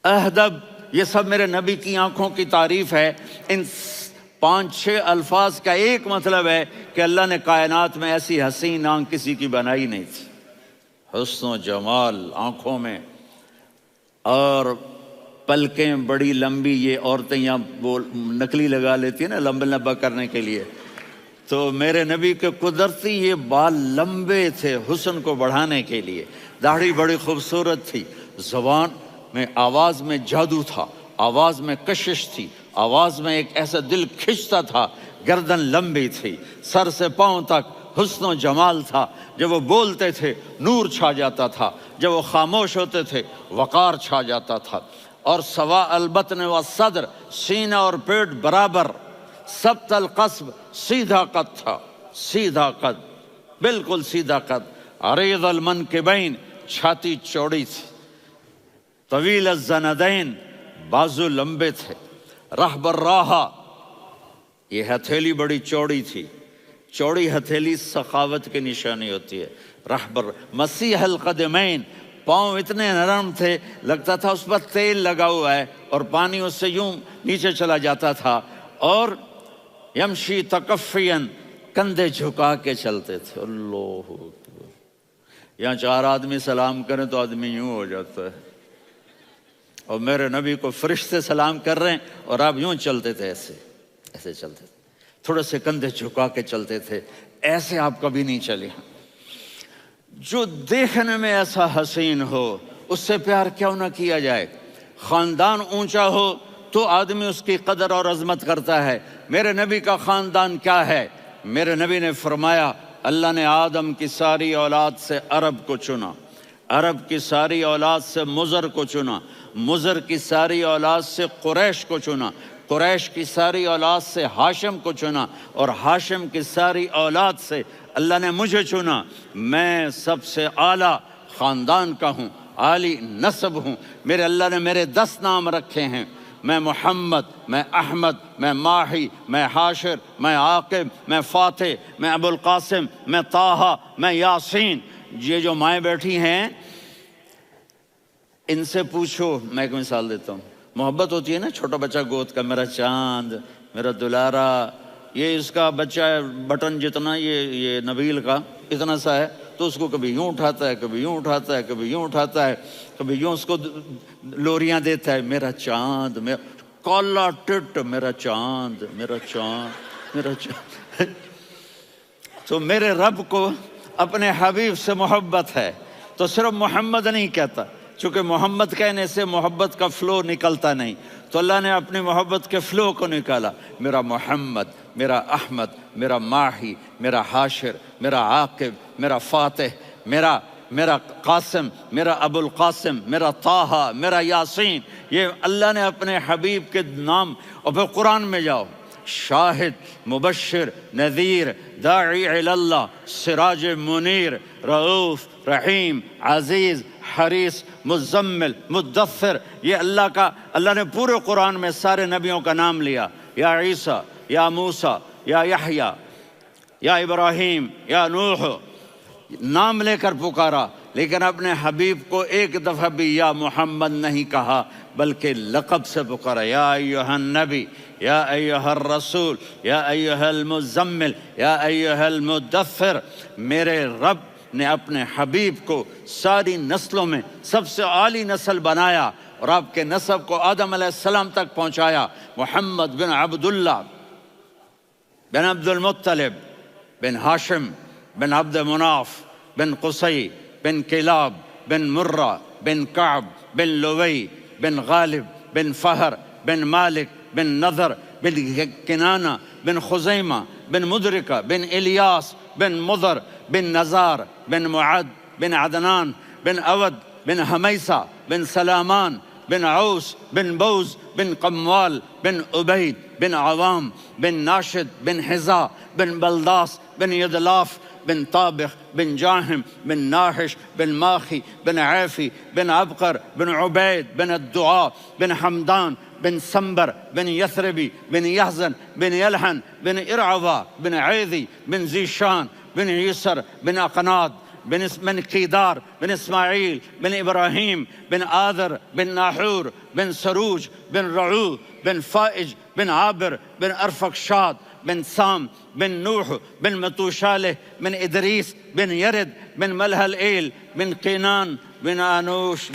اہدب، یہ سب میرے نبی کی آنکھوں کی تعریف ہے. ان 5-6 الفاظ کا ایک مطلب ہے کہ اللہ نے کائنات میں ایسی حسین آنکھ کسی کی بنائی نہیں تھی. حسن و جمال آنکھوں میں، اور پلکیں بڑی لمبی. یہ عورتیں یہاں نکلی لگا لیتی ہیں نا لمبا لمبا کرنے کے لیے، تو میرے نبی کے قدرتی یہ بال لمبے تھے حسن کو بڑھانے کے لیے. داڑھی بڑی خوبصورت تھی. زبان میں، آواز میں جادو تھا، آواز میں کشش تھی، آواز میں ایک ایسا دل کھنچتا تھا. گردن لمبی تھی، سر سے پاؤں تک حسن و جمال تھا. جب وہ بولتے تھے نور چھا جاتا تھا، جب وہ خاموش ہوتے تھے وقار چھا جاتا تھا. اور سوا البطن و صدر، سینہ اور پیٹ برابر. سبت القصب، سیدھا قد تھا، سیدھا قد، بالکل سیدھا قد. عریض المنکبین، چھاتی چوڑی تھی. طویل الزندین، بازو لمبے تھے. رحب الراحہ، یہ ہتھیلی بڑی چوڑی تھی. چوڑی ہتھیلی سخاوت کی نشانی ہوتی ہے. رحب مسیح القدمین، پاؤں اتنے نرم تھے لگتا تھا اس پر تیل لگا ہوا ہے اور پانی اس سے یوں نیچے چلا جاتا تھا. اور یمشی تکفین، کندھے جھکا کے چلتے تھے. اللہ اکبر. یہاں 4 آدمی سلام کریں تو آدمی یوں ہو جاتا ہے، اور میرے نبی کو فرشتے سلام کر رہے ہیں اور آپ یوں چلتے تھے، ایسے ایسے چلتے تھے، تھوڑے سے کندھے جھکا کے چلتے تھے. ایسے آپ کبھی نہیں چلے. جو دیکھنے میں ایسا حسین ہو اس سے پیار کیوں نہ کیا جائے. خاندان اونچا ہو تو آدمی اس کی قدر اور عظمت کرتا ہے. میرے نبی کا خاندان کیا ہے؟ میرے نبی نے فرمایا اللہ نے آدم کی ساری اولاد سے عرب کو چنا، عرب کی ساری اولاد سے مضر کو چنا، مضر کی ساری اولاد سے قریش کو چنا، قریش کی ساری اولاد سے ہاشم کو چنا، اور ہاشم کی ساری اولاد سے اللہ نے مجھے چنا. میں سب سے اعلیٰ خاندان کا ہوں، عالی نسب ہوں. میرے اللہ نے میرے 10 نام رکھے ہیں. میں محمد، میں احمد، میں ماہی، میں حاشر، میں عاقب، میں فاتح، میں ابو القاسم، میں طٰہٰ، میں یاسین. یہ جو مائیں بیٹھی ہیں ان سے پوچھو. میں ایک مثال دیتا ہوں. محبت ہوتی ہے نا، چھوٹا بچہ گود کا، میرا چاند، میرا دلارا، یہ اس کا بچہ ہے بٹن جتنا، یہ نبیل کا اتنا سا ہے، تو اس کو کبھی یوں اٹھاتا ہے، کبھی یوں اٹھاتا ہے، کبھی یوں اٹھاتا ہے، کبھی یوں اس کو لوریاں دیتا ہے، میرا چاند، میرا کالا ٹٹ، میرا چاند، میرا چاند، میرا چاند۔ تو میرے رب کو اپنے حبیب سے محبت ہے، تو صرف محمد نہیں کہتا، چونکہ محمد کہنے سے محبت کا فلو نکلتا نہیں، تو اللہ نے اپنی محبت کے فلو کو نکالا، میرا محمد، میرا احمد، میرا ماہی، میرا حاشر، میرا عاقب، میرا فاتح، میرا قاسم، میرا ابو القاسم، میرا طٰہٰ، میرا یاسین، یہ اللہ نے اپنے حبیب کے نام۔ اور پھر قرآن میں جاؤ، شاہد، مبشر، نذیر، داعی الی اللہ، سراج منیر، رؤوف، رحیم، عزیز، حریص، مزمل، مدثر، یہ اللہ نے پورے قرآن میں سارے نبیوں کا نام لیا، یا عیسیٰ، یا موسیٰ، یا یحییٰ، یا ابراہیم، یا نوح، نام لے کر پکارا، لیکن اپنے حبیب کو ایک دفعہ بھی یا محمد نہیں کہا، بلکہ لقب سے پکارا، یا ایھا النبی، یا ایھا الرسول، یا ایھا المزمل، یا ایھا المدثر۔ میرے رب نے اپنے حبیب کو ساری نسلوں میں سب سے عالی نسل بنایا، اور آپ کے نسب کو آدم علیہ السلام تک پہنچایا، محمد بن عبداللہ بن عبد المطلب بن ہاشم بن عبد مناف بن قصی بن کلاب بن مرہ بن کعب بن لوی بن غالب بن فہر بن مالک بن نضر بن کنانہ بن خزیمہ بن مدرکہ بن الیاس بن مضر بن نزار بن معد بن عدنان بن اود بن حمیسہ بن سلامان بن عوس بن بوز بن قموال بن عبید بن عوام بن ناشد بن حذا بن بلداس بن یدلاف بن طابخ بن جاہم بن ناحش بن ماخی بن عیفی بن عبقر بن عبید بن الدعاء بن حمدان بن سنبر بن یثربی بن یحزن بن یلحن بن ارعوا بن عیدی بن ذیشان بن یسر بن اقناد بن قیدار بن اسماعیل بن ابراہیم بن آذر بن ناحور بن سروج بن رعو بن فائج بن عابر بن ارفقشاد بن سام بن نوح بن متوشالح بن ادریس بن یرد بن ملہلئیل بن قینان بن آنوش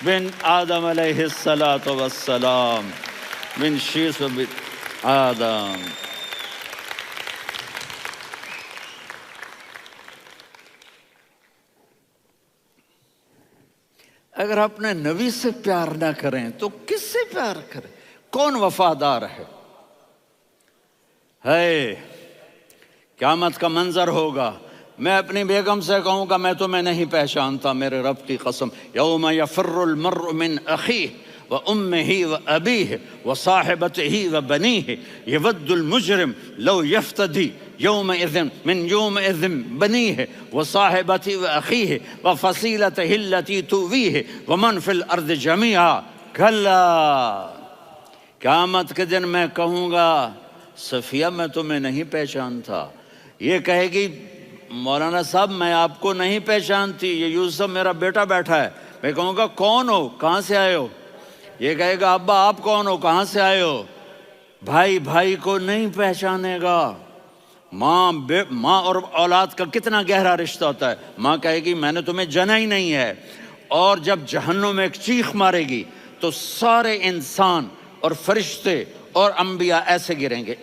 بن آدم علیہ السلام بن شیس بن آدم۔ اگر اپنے نبی سے پیار نہ کریں تو کس سے پیار کریں؟ کون وفادار ہے؟ قیامت کا منظر ہوگا، میں اپنی بیگم سے کہوں گا میں تمہیں نہیں پہچانتا، میرے رب کی قسم، یوم یفر المرء من اخیہ وامہ وابیہ وصاحبتہ وبنیہ یود المجرم لو یفتدی یومئذ من یومئذ بنیہ وصاحبتہ واخیہ وفصیلتہ التی تؤویہ ومن فی الارض جمیعا کلا۔ قیامت کے دن میں کہوں گا صفیہ میں تمہیں نہیں پہچانتا، یہ کہے گی مولانا صاحب میں آپ کو نہیں پہچانتی، یہ یوسف میرا بیٹا بیٹھا ہے، میں کہوں گا کون ہو، کہاں سے آئے ہو؟ یہ کہے گا ابا آپ کون ہو، کہاں سے آئے ہو؟ بھائی بھائی کو نہیں پہچانے گا۔ ماں اور اولاد کا کتنا گہرا رشتہ ہوتا ہے، ماں کہے گی میں نے تمہیں جنا ہی نہیں ہے، اور جب جہنم میں ایک چیخ مارے گی تو سارے انسان اور فرشتے اور انبیاء ایسے گریں گے،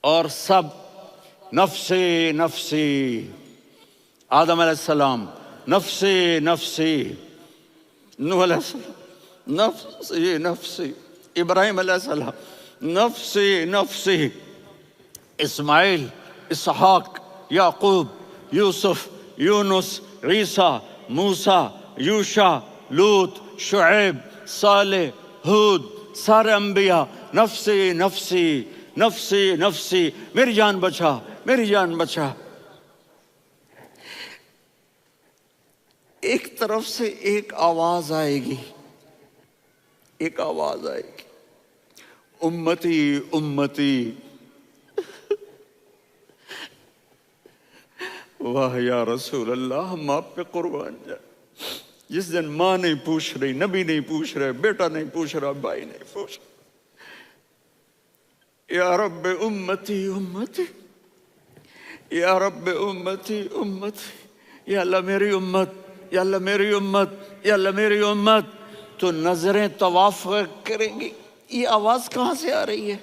اور سب نفسی نفسی، آدم علیہ السلام نفسی نفسی، نوح علیہ السلام نفسی نفسی، ابراہیم علیہ السلام نفسی نفسی، اسماعیل، اسحاق، یعقوب، یوسف، یونس، عیسیٰ، موسیٰ، یوشع، لوط، شعیب، صالح، ہود، سارے انبیاء نفسی نفسی نفسی نفسی، میری جان بچا، میری جان بچا۔ ایک طرف سے ایک آواز آئے گی، ایک آواز آئے گی، امتی امتی، واہ یا رسول اللہ ہم آپ پہ قربان جائیں۔ جس دن ماں نہیں پوچھ رہی، نبی نہیں پوچھ رہے، بیٹا نہیں پوچھ رہا، بھائی نہیں پوچھ رہا، یا رب امتی امتی، یا رب امتی امتی، یا اللہ میری امت، یا اللہ میری امت، یا اللہ میری امت. تو نظریں طواف کریں گی. یہ آواز کہاں سے آ رہی ہے؟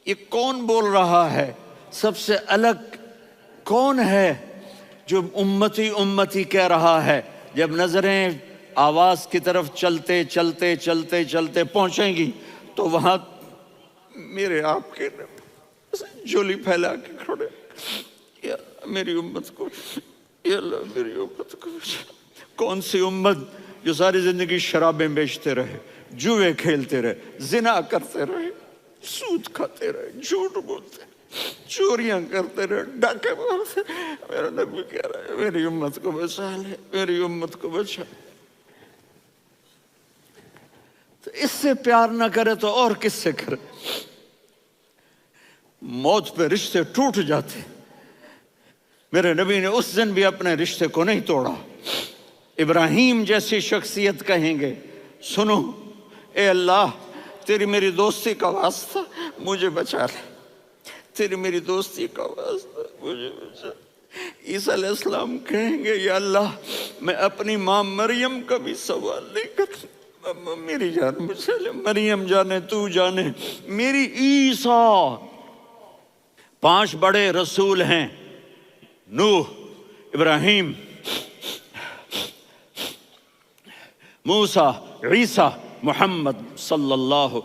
یہ کون بول رہا ہے؟ سب سے الگ کون ہے جو امتی امتی کہہ رہا ہے؟ جب نظریں آواز کی طرف چلتے چلتے چلتے چلتے پہنچیں گی تو وہاں میرے آپ کے جولی پھیلا کے کھڑے، یا میری امت کو، یا اللہ میری امت کو. کون سی امت جو ساری زندگی شرابیں بیچتے رہے، جوئے کھیلتے رہے، زنا کرتے رہے، سود کھاتے رہے، جھوٹ بولتے رہے، چوریاں کرتے رہے، ڈاکے مارتے رہے. میرا نبی کہہ رہا ہے میری امت کو بچا لے، میری امت کو بچا. تو اس سے پیار نہ کرے تو اور کس سے کرے؟ موت پہ رشتے ٹوٹ جاتے. میرے نبی نے اس دن بھی اپنے رشتے کو نہیں توڑا. ابراہیم جیسی شخصیت کہیں گے سنو اے اللہ تیری میری دوستی کا واسطہ مجھے بچا لے، تیری میری دوستی کا واسطہ مجھے بچا. عیسیٰ علیہ السلام کہیں گے یا اللہ میں اپنی ماں مریم کا بھی سوال نہیں کرتا، میری جان بچا لے. مریم جانے تو جانے میری عیسیٰ. 5 بڑے رسول ہیں، نوح، ابراہیم، موسیٰ، عیسیٰ، محمد صلی اللہ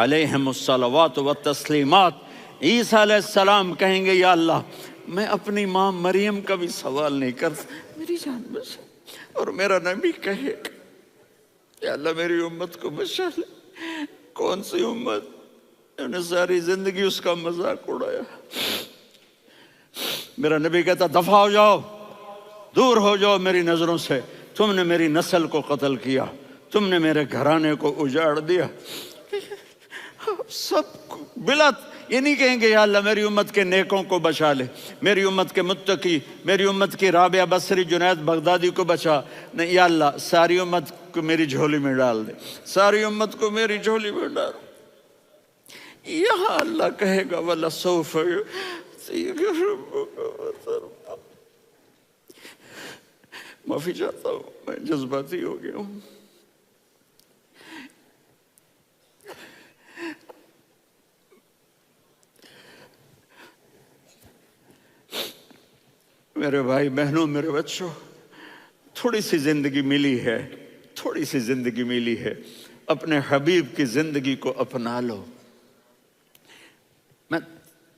علیہ الصلوات والتسلیمات. عیسیٰ علیہ السلام کہیں گے یا اللہ میں اپنی ماں مریم کا بھی سوال نہیں کرتا، میری جان بچا. اور میرا نبی کہے یا اللہ میری امت کو بچا لے. کون سی امت؟ انہوں نے ساری زندگی اس کا مذاق اڑایا. میرا نبی کہتا دفع ہو جاؤ، دور ہو جاؤ میری نظروں سے، تم نے میری نسل کو قتل کیا، تم نے میرے گھرانے کو اجاڑ دیا. سب بلا یہ نہیں کہیں گے یا اللہ میری امت کے نیکوں کو بچا لے، میری امت کے متقی، میری امت کی رابعہ بصری، جنید بغدادی کو بچا. نہیں یا اللہ ساری امت کو میری جھولی میں ڈال دے، ساری امت کو میری جھولی میں ڈال. یہاں اللہ کہے گا وَلَسَوْفَ يُعْطِيكَ رَبُّكَ فَتَرْضَىٰ. معافی چاہتا ہوں میں جذباتی ہو گیا ہوں. میرے بھائی بہنوں، میرے بچوں، تھوڑی سی زندگی ملی ہے، تھوڑی سی زندگی ملی ہے، اپنے حبیب کی زندگی کو اپنا لو. میں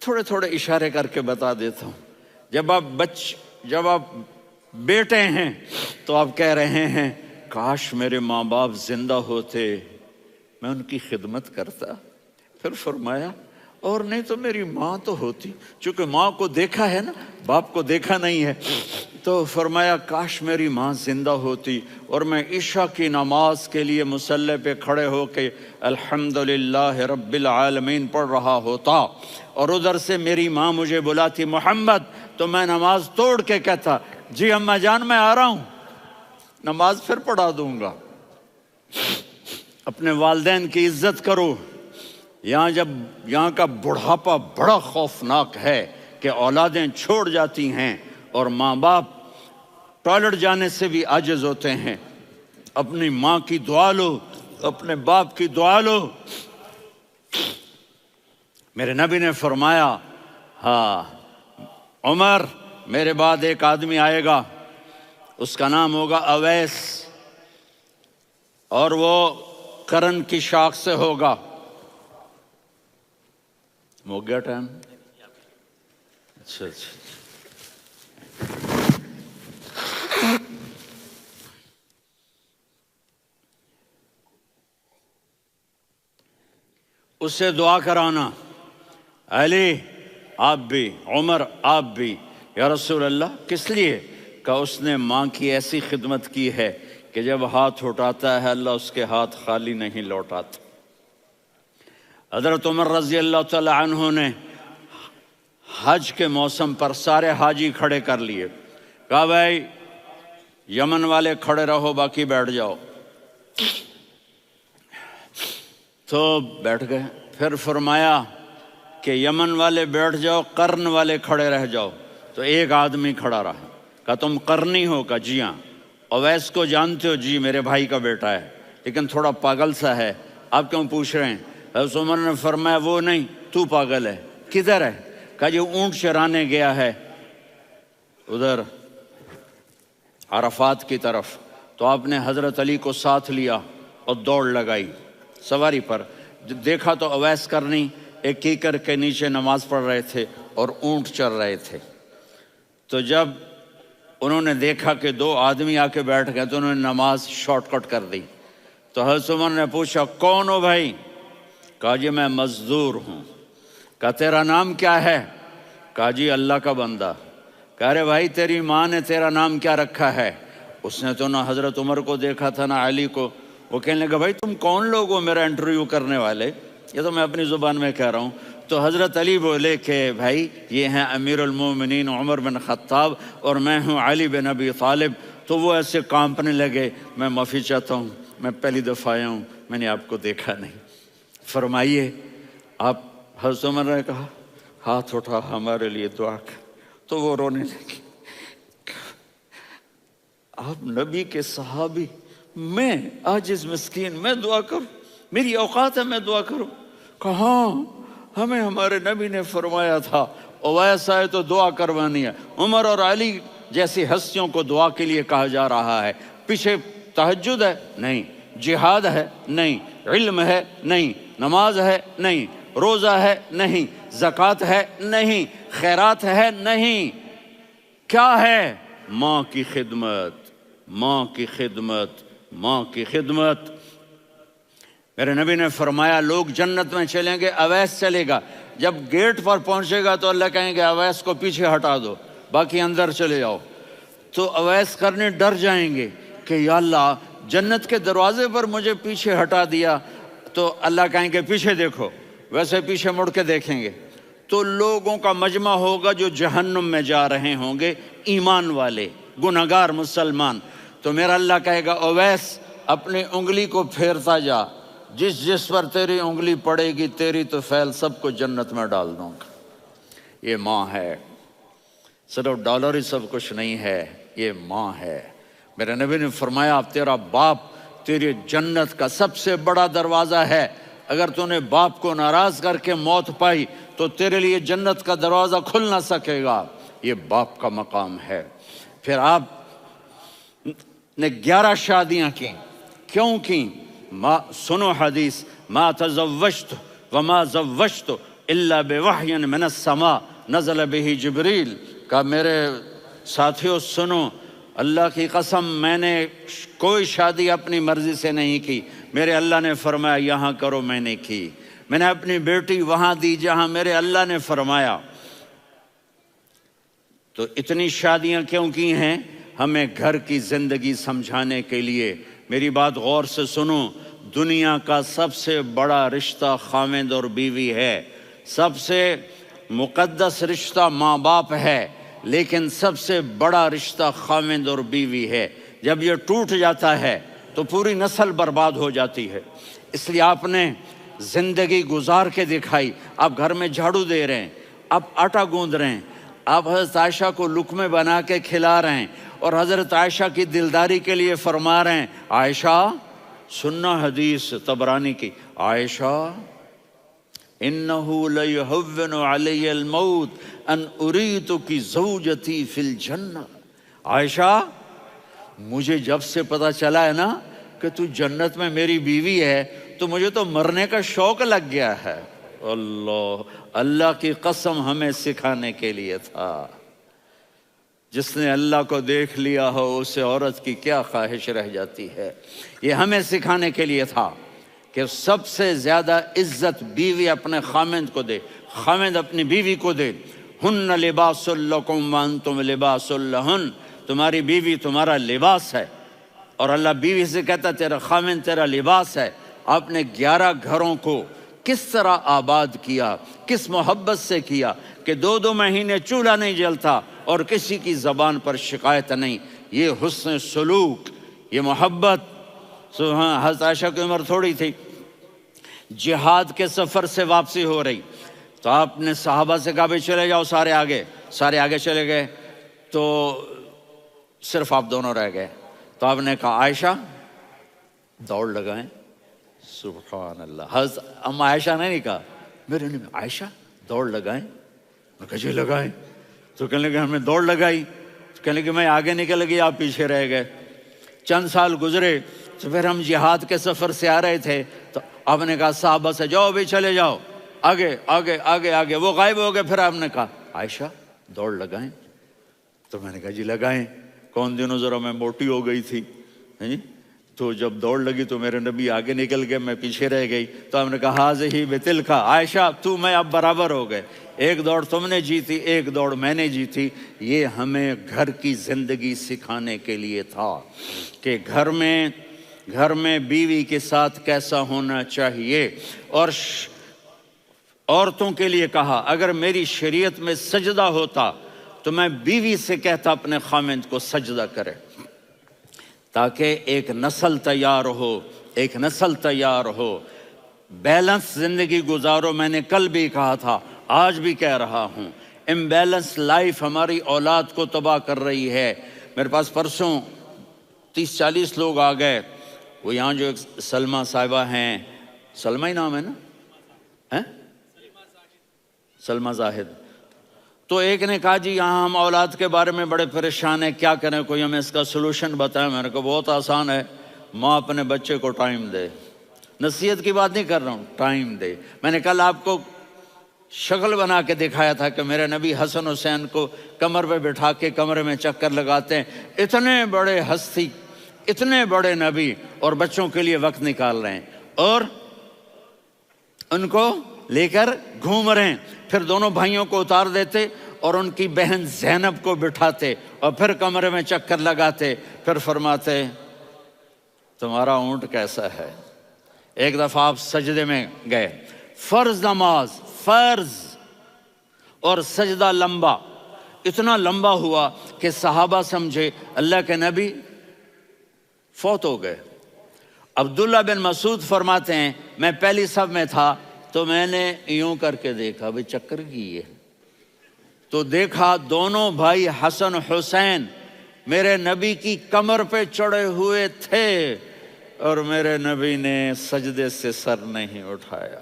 تھوڑے تھوڑے اشارے کر کے بتا دیتا ہوں. جب آپ بیٹے ہیں تو آپ کہہ رہے ہیں کاش میرے ماں باپ زندہ ہوتے، میں ان کی خدمت کرتا. پھر فرمایا اور نہیں تو میری ماں تو ہوتی. چونکہ ماں کو دیکھا ہے نا، باپ کو دیکھا نہیں ہے، تو فرمایا کاش میری ماں زندہ ہوتی اور میں عشاء کی نماز کے لیے مصلی پہ کھڑے ہو کے الحمدللہ رب العالمین پڑھ رہا ہوتا اور ادھر سے میری ماں مجھے بلاتی محمد، تو میں نماز توڑ کے کہتا جی اماں جان میں آ رہا ہوں، نماز پھر پڑھا دوں گا. اپنے والدین کی عزت کرو. یہاں کا بڑھاپا بڑا خوفناک ہے کہ اولادیں چھوڑ جاتی ہیں اور ماں باپ ٹوائلٹ جانے سے بھی عاجز ہوتے ہیں. اپنی ماں کی دعا لو، اپنے باپ کی دعا لو. میرے نبی نے فرمایا ہاں عمر میرے بعد ایک آدمی آئے گا، اس کا نام ہوگا اویس، اور وہ کرن کی شاخ سے ہوگا. ہو گیا ٹائم؟ اچھا. اس سے دعا کرانا، علی آپ بھی، عمر آپ بھی. یا رسول اللہ کس لیے؟ کہ اس نے ماں کی ایسی خدمت کی ہے کہ جب ہاتھ اٹھاتا ہے اللہ اس کے ہاتھ خالی نہیں لوٹاتا. حضرت عمر رضی اللہ تعالی عنہ نے حج کے موسم پر سارے حاجی کھڑے کر لیے، کہا بھائی یمن والے کھڑے رہو باقی بیٹھ جاؤ. تو بیٹھ گئے. پھر فرمایا کہ یمن والے بیٹھ جاؤ، قرن والے کھڑے رہ جاؤ، تو ایک آدمی کھڑا رہا۔ کہا تم قرنی ہو؟ کہا جی ہاں۔ اویس کو جانتے ہو؟ جی میرے بھائی کا بیٹا ہے، لیکن تھوڑا پاگل سا ہے، آپ کیوں پوچھ رہے ہیں؟ حضرت عمر نے فرمایا وہ نہیں، تو پاگل ہے۔ کدھر ہے؟ کہا جی اونٹ چرانے گیا ہے ادھر عرفات کی طرف۔ تو آپ نے حضرت علی کو ساتھ لیا اور دوڑ لگائی سواری پر۔ دیکھا تو اویس کرنی ایک کیکر کے نیچے نماز پڑھ رہے تھے اور اونٹ چر رہے تھے۔ تو جب انہوں نے دیکھا کہ دو آدمی آ کے بیٹھ گئے تو انہوں نے نماز شارٹ کٹ کر دی۔ تو حضرت عمر نے پوچھا کون ہو بھائی؟ کہا جی میں مزدور ہوں۔ کہا تیرا نام کیا ہے؟ کہا جی اللہ کا بندہ۔ کہا رے بھائی تیری ماں نے تیرا نام کیا رکھا ہے؟ اس نے تو نہ حضرت عمر کو دیکھا تھا نہ علی کو۔ وہ کہنے لگا بھائی تم کون لوگ ہو میرا انٹرویو کرنے والے؟ یہ تو میں اپنی زبان میں کہہ رہا ہوں۔ تو حضرت علی بولے کہ بھائی یہ ہیں امیر المومنین عمر بن خطاب اور میں ہوں علی بن ابی طالب۔ تو وہ ایسے کانپنے لگے، میں معافی چاہتا ہوں، میں پہلی دفعہ آیا ہوں، میں نے آپ کو دیکھا نہیں، فرمائیے آپ۔ حضرت عمر نے کہا ہاتھ اٹھا ہمارے لیے دعا کر۔ تو وہ رونے لگی۔ آپ نبی کے صحابی، میں عاجز مسکین میں دعا کروں؟ میری اوقات ہے میں دعا کروں؟ کہاں ہمیں ہمارے نبی نے فرمایا تھا اویس آئے تو دعا کروانی ہے۔ عمر اور علی جیسی ہستیوں کو دعا کے لیے کہا جا رہا ہے۔ پیچھے تہجد ہے؟ نہیں۔ جہاد ہے؟ نہیں۔ علم ہے؟ نہیں۔ نماز ہے؟ نہیں۔ روزہ ہے؟ نہیں۔ زکوٰۃ ہے؟ نہیں۔ خیرات ہے؟ نہیں۔ کیا ہے؟ ماں کی خدمت، ماں کی خدمت، ماں کی خدمت۔ میرے نبی نے فرمایا لوگ جنت میں چلیں گے، اویس چلے گا۔ جب گیٹ پر پہنچے گا تو اللہ کہیں گے اویس کو پیچھے ہٹا دو، باقی اندر چلے جاؤ۔ تو اویس کرنے ڈر جائیں گے کہ یا اللہ جنت کے دروازے پر مجھے پیچھے ہٹا دیا۔ تو اللہ کہیں گے پیچھے دیکھو، ویسے پیچھے مڑ کے دیکھیں گے تو لوگوں کا مجمع ہوگا جو جہنم میں جا رہے ہوں گے، ایمان والے، گنہگار مسلمان۔ تو میرا اللہ کہے گا اویس اپنی انگلی کو پھیرتا جا، جس جس پر تیری انگلی پڑے گی تیری تو فیل سب کو جنت میں ڈال دوں گا۔ یہ ماں ہے، صرف ڈالر ہی سب کچھ نہیں ہے، یہ ماں ہے۔ میرے نبی نے فرمایا اب تیرا باپ تیری جنت کا سب سے بڑا دروازہ ہے، اگر تو نے باپ کو ناراض کر کے موت پائی تو تیرے لیے جنت کا دروازہ کھل نہ سکے گا۔ یہ باپ کا مقام ہے۔ پھر آپ نے 11 شادیاں کی، کیوں کی؟ سنو حدیث، ما تزوجت وما زوجت الا بوحی من السماء نزل به جبریل۔ کہا میرے ساتھیوں سنو، اللہ کی قسم میں نے کوئی شادی اپنی مرضی سے نہیں کی، میرے اللہ نے فرمایا یہاں کرو، میں نے کی۔ میں نے اپنی بیٹی وہاں دی جہاں میرے اللہ نے فرمایا۔ تو اتنی شادیاں کیوں کی ہیں؟ ہمیں گھر کی زندگی سمجھانے کے لیے۔ میری بات غور سے سنو، دنیا کا سب سے بڑا رشتہ خاوند اور بیوی ہے، سب سے مقدس رشتہ ماں باپ ہے، لیکن سب سے بڑا رشتہ خاوند اور بیوی ہے۔ جب یہ ٹوٹ جاتا ہے تو پوری نسل برباد ہو جاتی ہے۔ اس لیے آپ نے زندگی گزار کے دکھائی۔ آپ گھر میں جھاڑو دے رہے ہیں، آپ آٹا گوندھ رہے ہیں، آپ حضرت عائشہ کو لقمے بنا کے کھلا رہے ہیں اور حضرت عائشہ کی دلداری کے لیے فرما رہے ہیں عائشہ سننا حدیث طبرانی کی، عائشہ انہو لیہون علی الموت ان اریتک زوجتی فی الجنہ۔ عائشہ مجھے جب سے پتا چلا ہے نا کہ تو جنت میں میری بیوی ہے تو مجھے تو مرنے کا شوق لگ گیا ہے۔ اللہ کی قسم ہمیں سکھانے کے لیے تھا۔ جس نے اللہ کو دیکھ لیا ہو اسے عورت کی کیا خواہش رہ جاتی ہے۔ یہ ہمیں سکھانے کے لیے تھا کہ سب سے زیادہ عزت بیوی اپنے خاوند کو دے، خاوند اپنی بیوی کو دے۔ ہن لباس لکم وانتم لباس لہن، تمہاری بیوی تمہارا لباس ہے، اور اللہ بیوی سے کہتا تیرا خاوند تیرا لباس ہے۔ آپ نے 11 گھروں کو کس طرح آباد کیا، کس محبت سے کیا کہ 2 مہینے چولہا نہیں جلتا اور کسی کی زبان پر شکایت نہیں۔ یہ حسن سلوک، یہ محبت۔ حضرت عائشہ کی عمر تھوڑی تھی، جہاد کے سفر سے واپسی ہو رہی، تو آپ نے صحابہ سے کہا بھائی چلے جاؤ سارے آگے چلے گئے، تو صرف آپ دونوں رہ گئے۔ تو آپ نے کہا عائشہ دوڑ لگائیں۔ سبحان اللہ، حضرت اما عائشہ نے نہیں کہا، میرے نے عائشہ دوڑ لگائیں، میں کہا جی لگائیں۔ تو کہنے لگے ہم نے دوڑ لگائی، تو کہنے لگے میں آگے نکل گئی، آپ پیچھے رہ گئے۔ چند سال گزرے تو پھر ہم جہاد کے سفر سے آ رہے تھے، تو آپ نے کہا صحابہ سے جاؤ بھی چلے جاؤ آگے آگے آگے آگے، وہ غائب ہو گئے۔ پھر آپ نے کہا عائشہ دوڑ لگائیں، تو میں نے کہا جی لگائیں۔ کون دنوں ذرا میں موٹی ہو گئی تھی، تو جب دوڑ لگی تو میرے نبی آگے نکل گئے، میں پیچھے رہ گئی۔ تو ہم نے کہا ہاذہ بتلک، عائشہ تو میں اب برابر ہو گئے، ایک دوڑ تم نے جیتی، ایک دوڑ میں نے جیتی۔ یہ ہمیں گھر کی زندگی سکھانے کے لیے تھا کہ گھر میں بیوی کے ساتھ کیسا ہونا چاہیے۔ اور عورتوں کے لیے کہا اگر میری شریعت میں سجدہ ہوتا تو میں بیوی سے کہتا اپنے خامند کو سجدہ کرے، تاکہ ایک نسل تیار ہو، بیلنس زندگی گزارو۔ میں نے کل بھی کہا تھا، آج بھی کہہ رہا ہوں، امبیلنس لائف ہماری اولاد کو تباہ کر رہی ہے۔ میرے پاس پرسوں 30-40 لوگ آ گئے، وہ یہاں جو ایک سلمہ صاحبہ ہیں، سلمہ ہی نام ہے نا، سلمہ زاہد، تو ایک نے کہا جی یہاں ہم اولاد کے بارے میں بڑے پریشان ہیں، کیا کریں، کوئی ہمیں اس کا سلوشن بتائیں۔ میں نے کہا بہت آسان ہے، ماں اپنے بچے کو ٹائم دے، نصیحت کی بات نہیں کر رہا ہوں، ٹائم دے۔ میں نے کل آپ کو شکل بنا کے دکھایا تھا کہ میرے نبی حسن حسین کو کمر پہ بٹھا کے کمرے میں چکر لگاتے ہیں، اتنے بڑے ہستی، اتنے بڑے نبی، اور بچوں کے لیے وقت نکال رہے ہیں اور ان کو لے کر گھوم رہے ہیں۔ پھر دونوں بھائیوں کو اتار دیتے اور ان کی بہن زینب کو بٹھاتے اور پھر کمرے میں چکر لگاتے، پھر فرماتے تمہارا اونٹ کیسا ہے۔ ایک دفعہ آپ سجدے میں گئے، فرض نماز، فرض، اور سجدہ لمبا، اتنا لمبا ہوا کہ صحابہ سمجھے اللہ کے نبی فوت ہو گئے۔ عبداللہ بن مسعود فرماتے ہیں میں پہلی صف میں تھا تو میں نے یوں کر کے دیکھا، بھئی چکر کی ہے، تو دیکھا دونوں بھائی حسن حسین میرے نبی کی کمر پہ چڑھے ہوئے تھے اور میرے نبی نے سجدے سے سر نہیں اٹھایا۔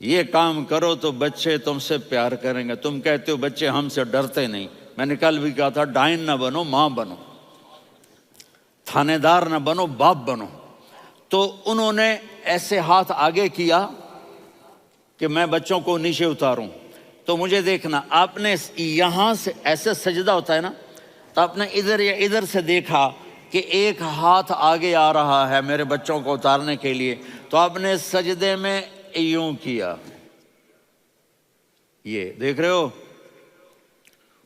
یہ کام کرو تو بچے تم سے پیار کریں گے۔ تم کہتے ہو بچے ہم سے ڈرتے نہیں، میں نے کل بھی کہا تھا ڈائن نہ بنو، ماں بنو، تھانے دار نہ بنو، باپ بنو۔ تو انہوں نے ایسے ہاتھ آگے کیا کہ میں بچوں کو نیچے اتاروں، تو مجھے دیکھنا، آپ نے یہاں سے ایسے سجدہ ہوتا ہے نا، تو آپ نے ادھر یا ادھر سے دیکھا کہ ایک ہاتھ آگے آ رہا ہے میرے بچوں کو اتارنے کے لیے، تو آپ نے سجدے میں یوں کیا، یہ دیکھ رہے ہو،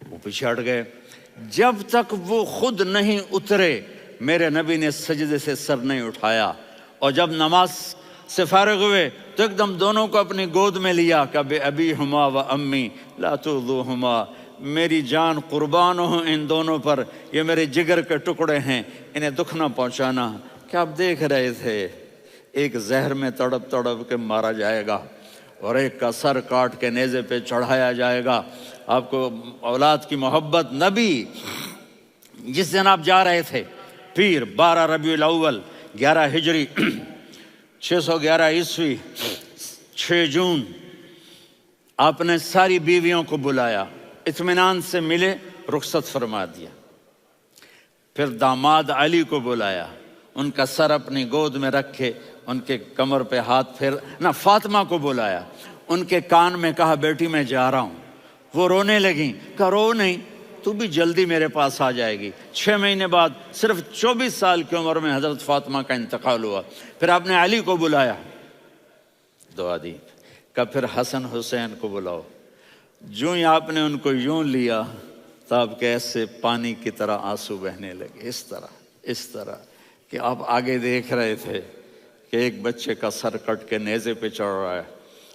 وہ پیچھے ہٹ گئے۔ جب تک وہ خود نہیں اترے میرے نبی نے سجدے سے سر نہیں اٹھایا۔ اور جب نماز سے فارغ ہوئے تو ایک دم دونوں کو اپنی گود میں لیا کہ بے ابی ہما و امی لا تؤذوہما، میری جان قربان ہو ان دونوں پر، یہ میرے جگر کے ٹکڑے ہیں، انہیں دکھ نہ پہنچانا۔ کیا آپ دیکھ رہے تھے ایک زہر میں تڑپ تڑپ کے مارا جائے گا اور ایک کا سر کاٹ کے نیزے پہ چڑھایا جائے گا۔ آپ کو اولاد کی محبت، نبی جس دن آپ جا رہے تھے پیر 12 ربیع الاول 11 ہجری 611 عیسوی 6 جون، آپ نے ساری بیویوں کو بلایا، اطمینان سے ملے، رخصت فرما دیا۔ پھر داماد علی کو بلایا، ان کا سر اپنی گود میں رکھے، ان کے کمر پہ ہاتھ پھیر نہ، فاطمہ کو بلایا، ان کے کان میں کہا بیٹی میں جا رہا ہوں۔ وہ رونے لگیں، کہا رو نہیں، تو بھی جلدی میرے پاس آ جائے گی۔ 6 مہینے بعد صرف 24 سال کی عمر میں حضرت فاطمہ کا انتقال ہوا۔ پھر آپ نے علی کو بلایا، دعا دی، کہا پھر حسن حسین کو بلاؤ۔ جو ہی آپ نے ان کو یوں لیا تو آپ کے ایسے پانی کی طرح آنسو بہنے لگے، اس طرح کہ آپ آگے دیکھ رہے تھے کہ ایک بچے کا سر کٹ کے نیزے پہ چڑھ رہا ہے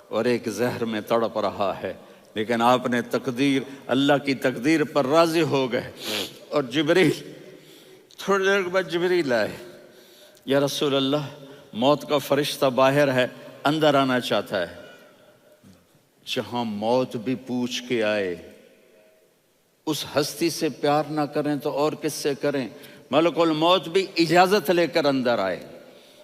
اور ایک زہر میں تڑپ رہا ہے، لیکن آپ نے تقدیر، اللہ کی تقدیر پر راضی ہو گئے۔ اور جبریل تھوڑی دیر کے بعد جبریل آئے، یا رسول اللہ موت کا فرشتہ باہر ہے، اندر آنا چاہتا ہے۔ جہاں موت بھی پوچھ کے آئے، اس ہستی سے پیار نہ کریں تو اور کس سے کریں؟ ملک الموت بھی اجازت لے کر اندر آئے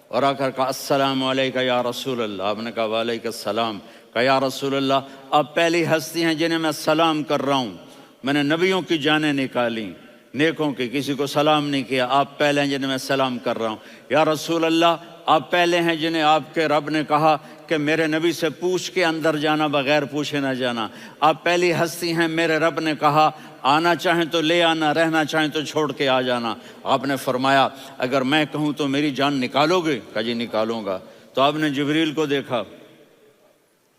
اور آ کر کہا السلام علیکہ یا رسول اللہ. آپ نے کہا وعلیکم السلام. کہا یا رسول اللہ آپ پہلی ہستی ہیں جنہیں میں سلام کر رہا ہوں. میں نے نبیوں کی جانیں نکالیں، نیکوں کی، کسی کو سلام نہیں کیا. آپ پہلے ہیں جنہیں میں سلام کر رہا ہوں. یا رسول اللہ آپ پہلے ہیں جنہیں آپ کے رب نے کہا کہ میرے نبی سے پوچھ کے اندر جانا، بغیر پوچھے نہ جانا. آپ پہلی ہستی ہیں میرے رب نے کہا آنا چاہیں تو لے آنا، رہنا چاہیں تو چھوڑ کے آ جانا. آپ نے فرمایا اگر میں کہوں تو میری جان نکالو گے؟ کہا جی نکالوں گا. تو آپ نے جبریل کو دیکھا.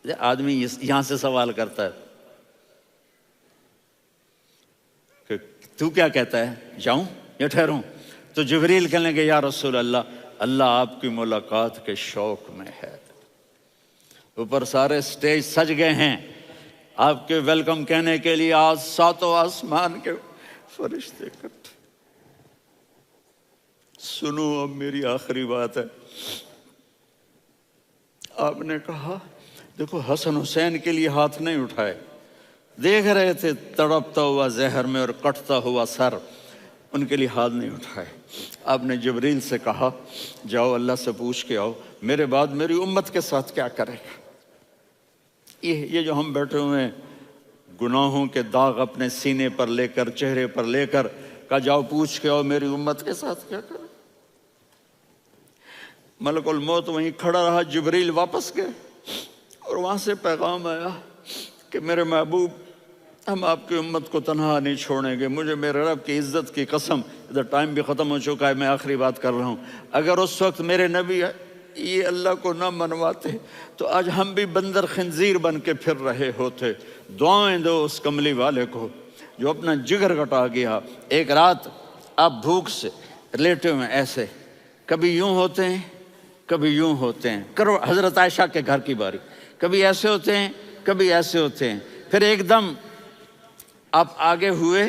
آدمی یہاں سے سوال کرتا ہے کہ تو کیا کہتا ہے، جاؤں یا ٹھہروں؟ تو جبریل کہنے لگے یا رسول اللہ اللہ آپ کی ملاقات کے شوق میں ہے. اوپر سارے سٹیج سج گئے ہیں آپ کے ویلکم کہنے کے لیے. آج ساتوں آسمان کے فرشتے اکٹھے. سنو اب میری آخری بات ہے. آپ نے کہا دیکھو حسن حسین کے لیے ہاتھ نہیں اٹھائے، دیکھ رہے تھے تڑپتا ہوا زہر میں اور کٹتا ہوا سر، ان کے لیے ہاتھ نہیں اٹھائے. آپ نے جبریل سے کہا جاؤ اللہ سے پوچھ کے آؤ میرے بعد میری امت کے ساتھ کیا کرے گا. یہ جو ہم بیٹھے ہوئے ہیں گناہوں کے داغ اپنے سینے پر لے کر، چہرے پر لے کر، کہا جاؤ پوچھ کے آؤ میری امت کے ساتھ کیا کرے. ملک الموت وہیں کھڑا رہا. جبریل واپس گئے اور وہاں سے پیغام آیا کہ میرے محبوب ہم آپ کی امت کو تنہا نہیں چھوڑیں گے. مجھے میرے رب کی عزت کی قسم، ادھر ٹائم بھی ختم ہو چکا ہے، میں آخری بات کر رہا ہوں. اگر اس وقت میرے نبی یہ اللہ کو نہ منواتے تو آج ہم بھی بندر خنزیر بن کے پھر رہے ہوتے. دعائیں دو اس کملی والے کو جو اپنا جگر کٹا گیا. ایک رات آپ بھوک سے لیٹے ہوئے ایسے، کبھی یوں ہوتے ہیں کبھی یوں ہوتے ہیں. کرو حضرت عائشہ کے گھر کی باری، کبھی ایسے ہوتے ہیں کبھی ایسے ہوتے ہیں. پھر ایک دم آپ آگے ہوئے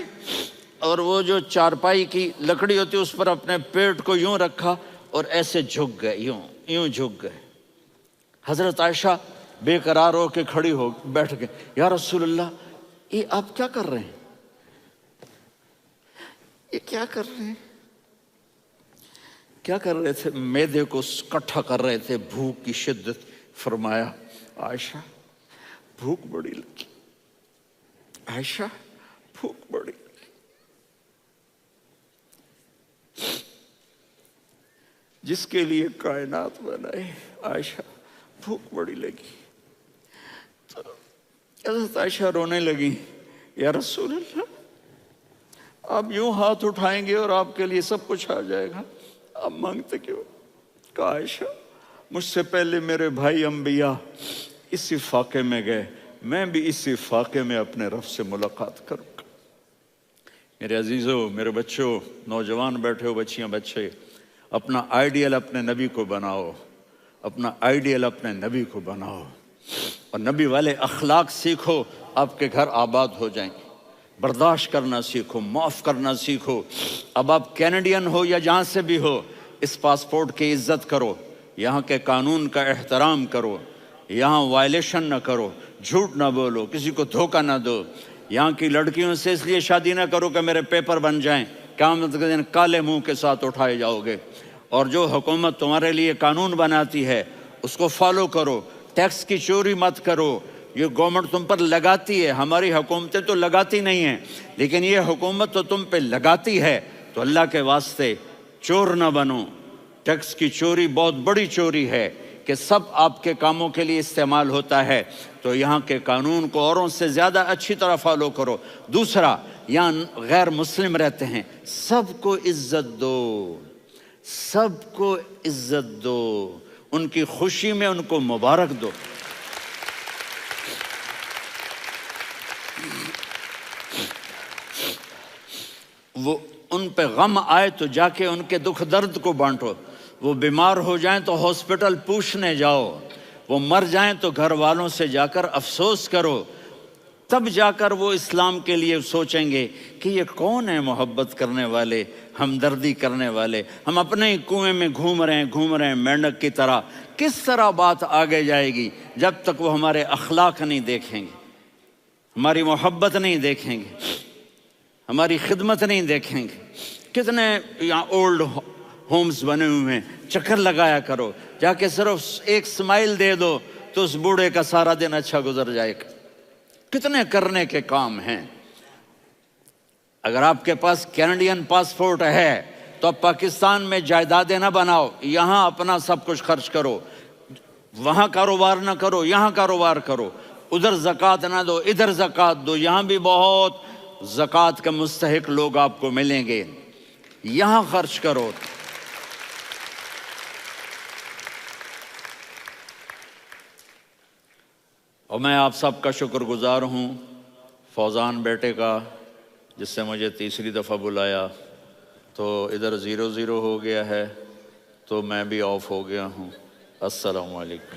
اور وہ جو چارپائی کی لکڑی ہوتی اس پر اپنے پیٹ کو یوں رکھا اور ایسے جھک گئے، یوں جھک گئے. حضرت عائشہ بے قرار ہو کے کھڑی ہو بیٹھ گئے. یا رسول اللہ یہ آپ کیا کر رہے ہیں، یہ کیا کر رہے ہیں؟ کیا کر رہے تھے؟ معدے کو کٹھا کر رہے تھے، بھوک کی شدت. فرمایا عائشہ بھوک بڑی لگی، عائشہ بھوک بڑی لگی. جس کے لیے کائنات بنائے عائشہ بھوک بڑی لگی. تو حضرت عائشہ رونے لگی. یا رسول اللہ آپ یوں ہاتھ اٹھائیں گے اور آپ کے لیے سب کچھ آ جائے گا، آپ مانگتے کیوں؟ کہا عائشہ مجھ سے پہلے میرے بھائی انبیاء اسی فاقے میں گئے، میں بھی اسی فاقے میں اپنے رب سے ملاقات کروں گا. میرے عزیزوں، میرے بچوں، نوجوان بیٹھے ہو، بچیاں بچے، اپنا آئیڈیل اپنے نبی کو بناؤ، اپنا آئیڈیل اپنے نبی کو بناؤ اور نبی والے اخلاق سیکھو. آپ کے گھر آباد ہو جائیں گے. برداشت کرنا سیکھو، معاف کرنا سیکھو. اب آپ کینیڈین ہو یا جہاں سے بھی ہو، اس پاسپورٹ کی عزت کرو، یہاں کے قانون کا احترام کرو، یہاں وائلیشن نہ کرو، جھوٹ نہ بولو، کسی کو دھوکہ نہ دو. یہاں کی لڑکیوں سے اس لیے شادی نہ کرو کہ میرے پیپر بن جائیں، قیامت کے دن کالے منہ کے ساتھ اٹھائے جاؤ گے. اور جو حکومت تمہارے لیے قانون بناتی ہے اس کو فالو کرو. ٹیکس کی چوری مت کرو. یہ گورنمنٹ تم پر لگاتی ہے، ہماری حکومتیں تو لگاتی نہیں ہیں، لیکن یہ حکومت تو تم پہ لگاتی ہے. تو اللہ کے واسطے چور نہ بنو. ٹیکس کی چوری بہت بڑی چوری ہے کہ سب آپ کے کاموں کے لیے استعمال ہوتا ہے. تو یہاں کے قانون کو اوروں سے زیادہ اچھی طرح فالو کرو. دوسرا، یہاں غیر مسلم رہتے ہیں، سب کو عزت دو، سب کو عزت دو، ان کی خوشی میں ان کو مبارک دو. وہ ان پہ غم آئے تو جا کے ان کے دکھ درد کو بانٹو. وہ بیمار ہو جائیں تو ہاسپٹل پوچھنے جاؤ. وہ مر جائیں تو گھر والوں سے جا کر افسوس کرو. تب جا کر وہ اسلام کے لیے سوچیں گے کہ یہ کون ہے محبت کرنے والے، ہمدردی کرنے والے۔ ہم اپنے ہی کنویں میں گھوم رہے ہیں مینڈک کی طرح۔ کس طرح بات آگے جائے گی جب تک وہ ہمارے اخلاق نہیں دیکھیں گے، ہماری محبت نہیں دیکھیں گے، ہماری خدمت نہیں دیکھیں گے۔ کتنے یہاں اولڈ ہومز بنے ہوئے ہیں، چکر لگایا کرو، جا کے صرف ایک سمائل دے دو تو اس بوڑھے کا سارا دن اچھا گزر جائے گا۔ کتنے کرنے کے کام ہیں۔ اگر آپ کے پاس کینیڈین پاسپورٹ ہے تو اب پاکستان میں جائیدادیں نہ بناؤ، یہاں اپنا سب کچھ خرچ کرو، وہاں کاروبار نہ کرو، یہاں کاروبار کرو، ادھر زکوٰۃ نہ دو، ادھر زکوٰۃ دو، یہاں بھی بہت زکوٰۃ کے مستحق لوگ آپ کو ملیں گے، یہاں خرچ کرو۔ اور میں آپ سب کا شکر گزار ہوں، فوزان بیٹے کا، جس سے مجھے تیسری دفعہ بلایا، تو ادھر 0-0 ہو گیا ہے تو میں بھی آف ہو گیا ہوں۔ السلام علیکم۔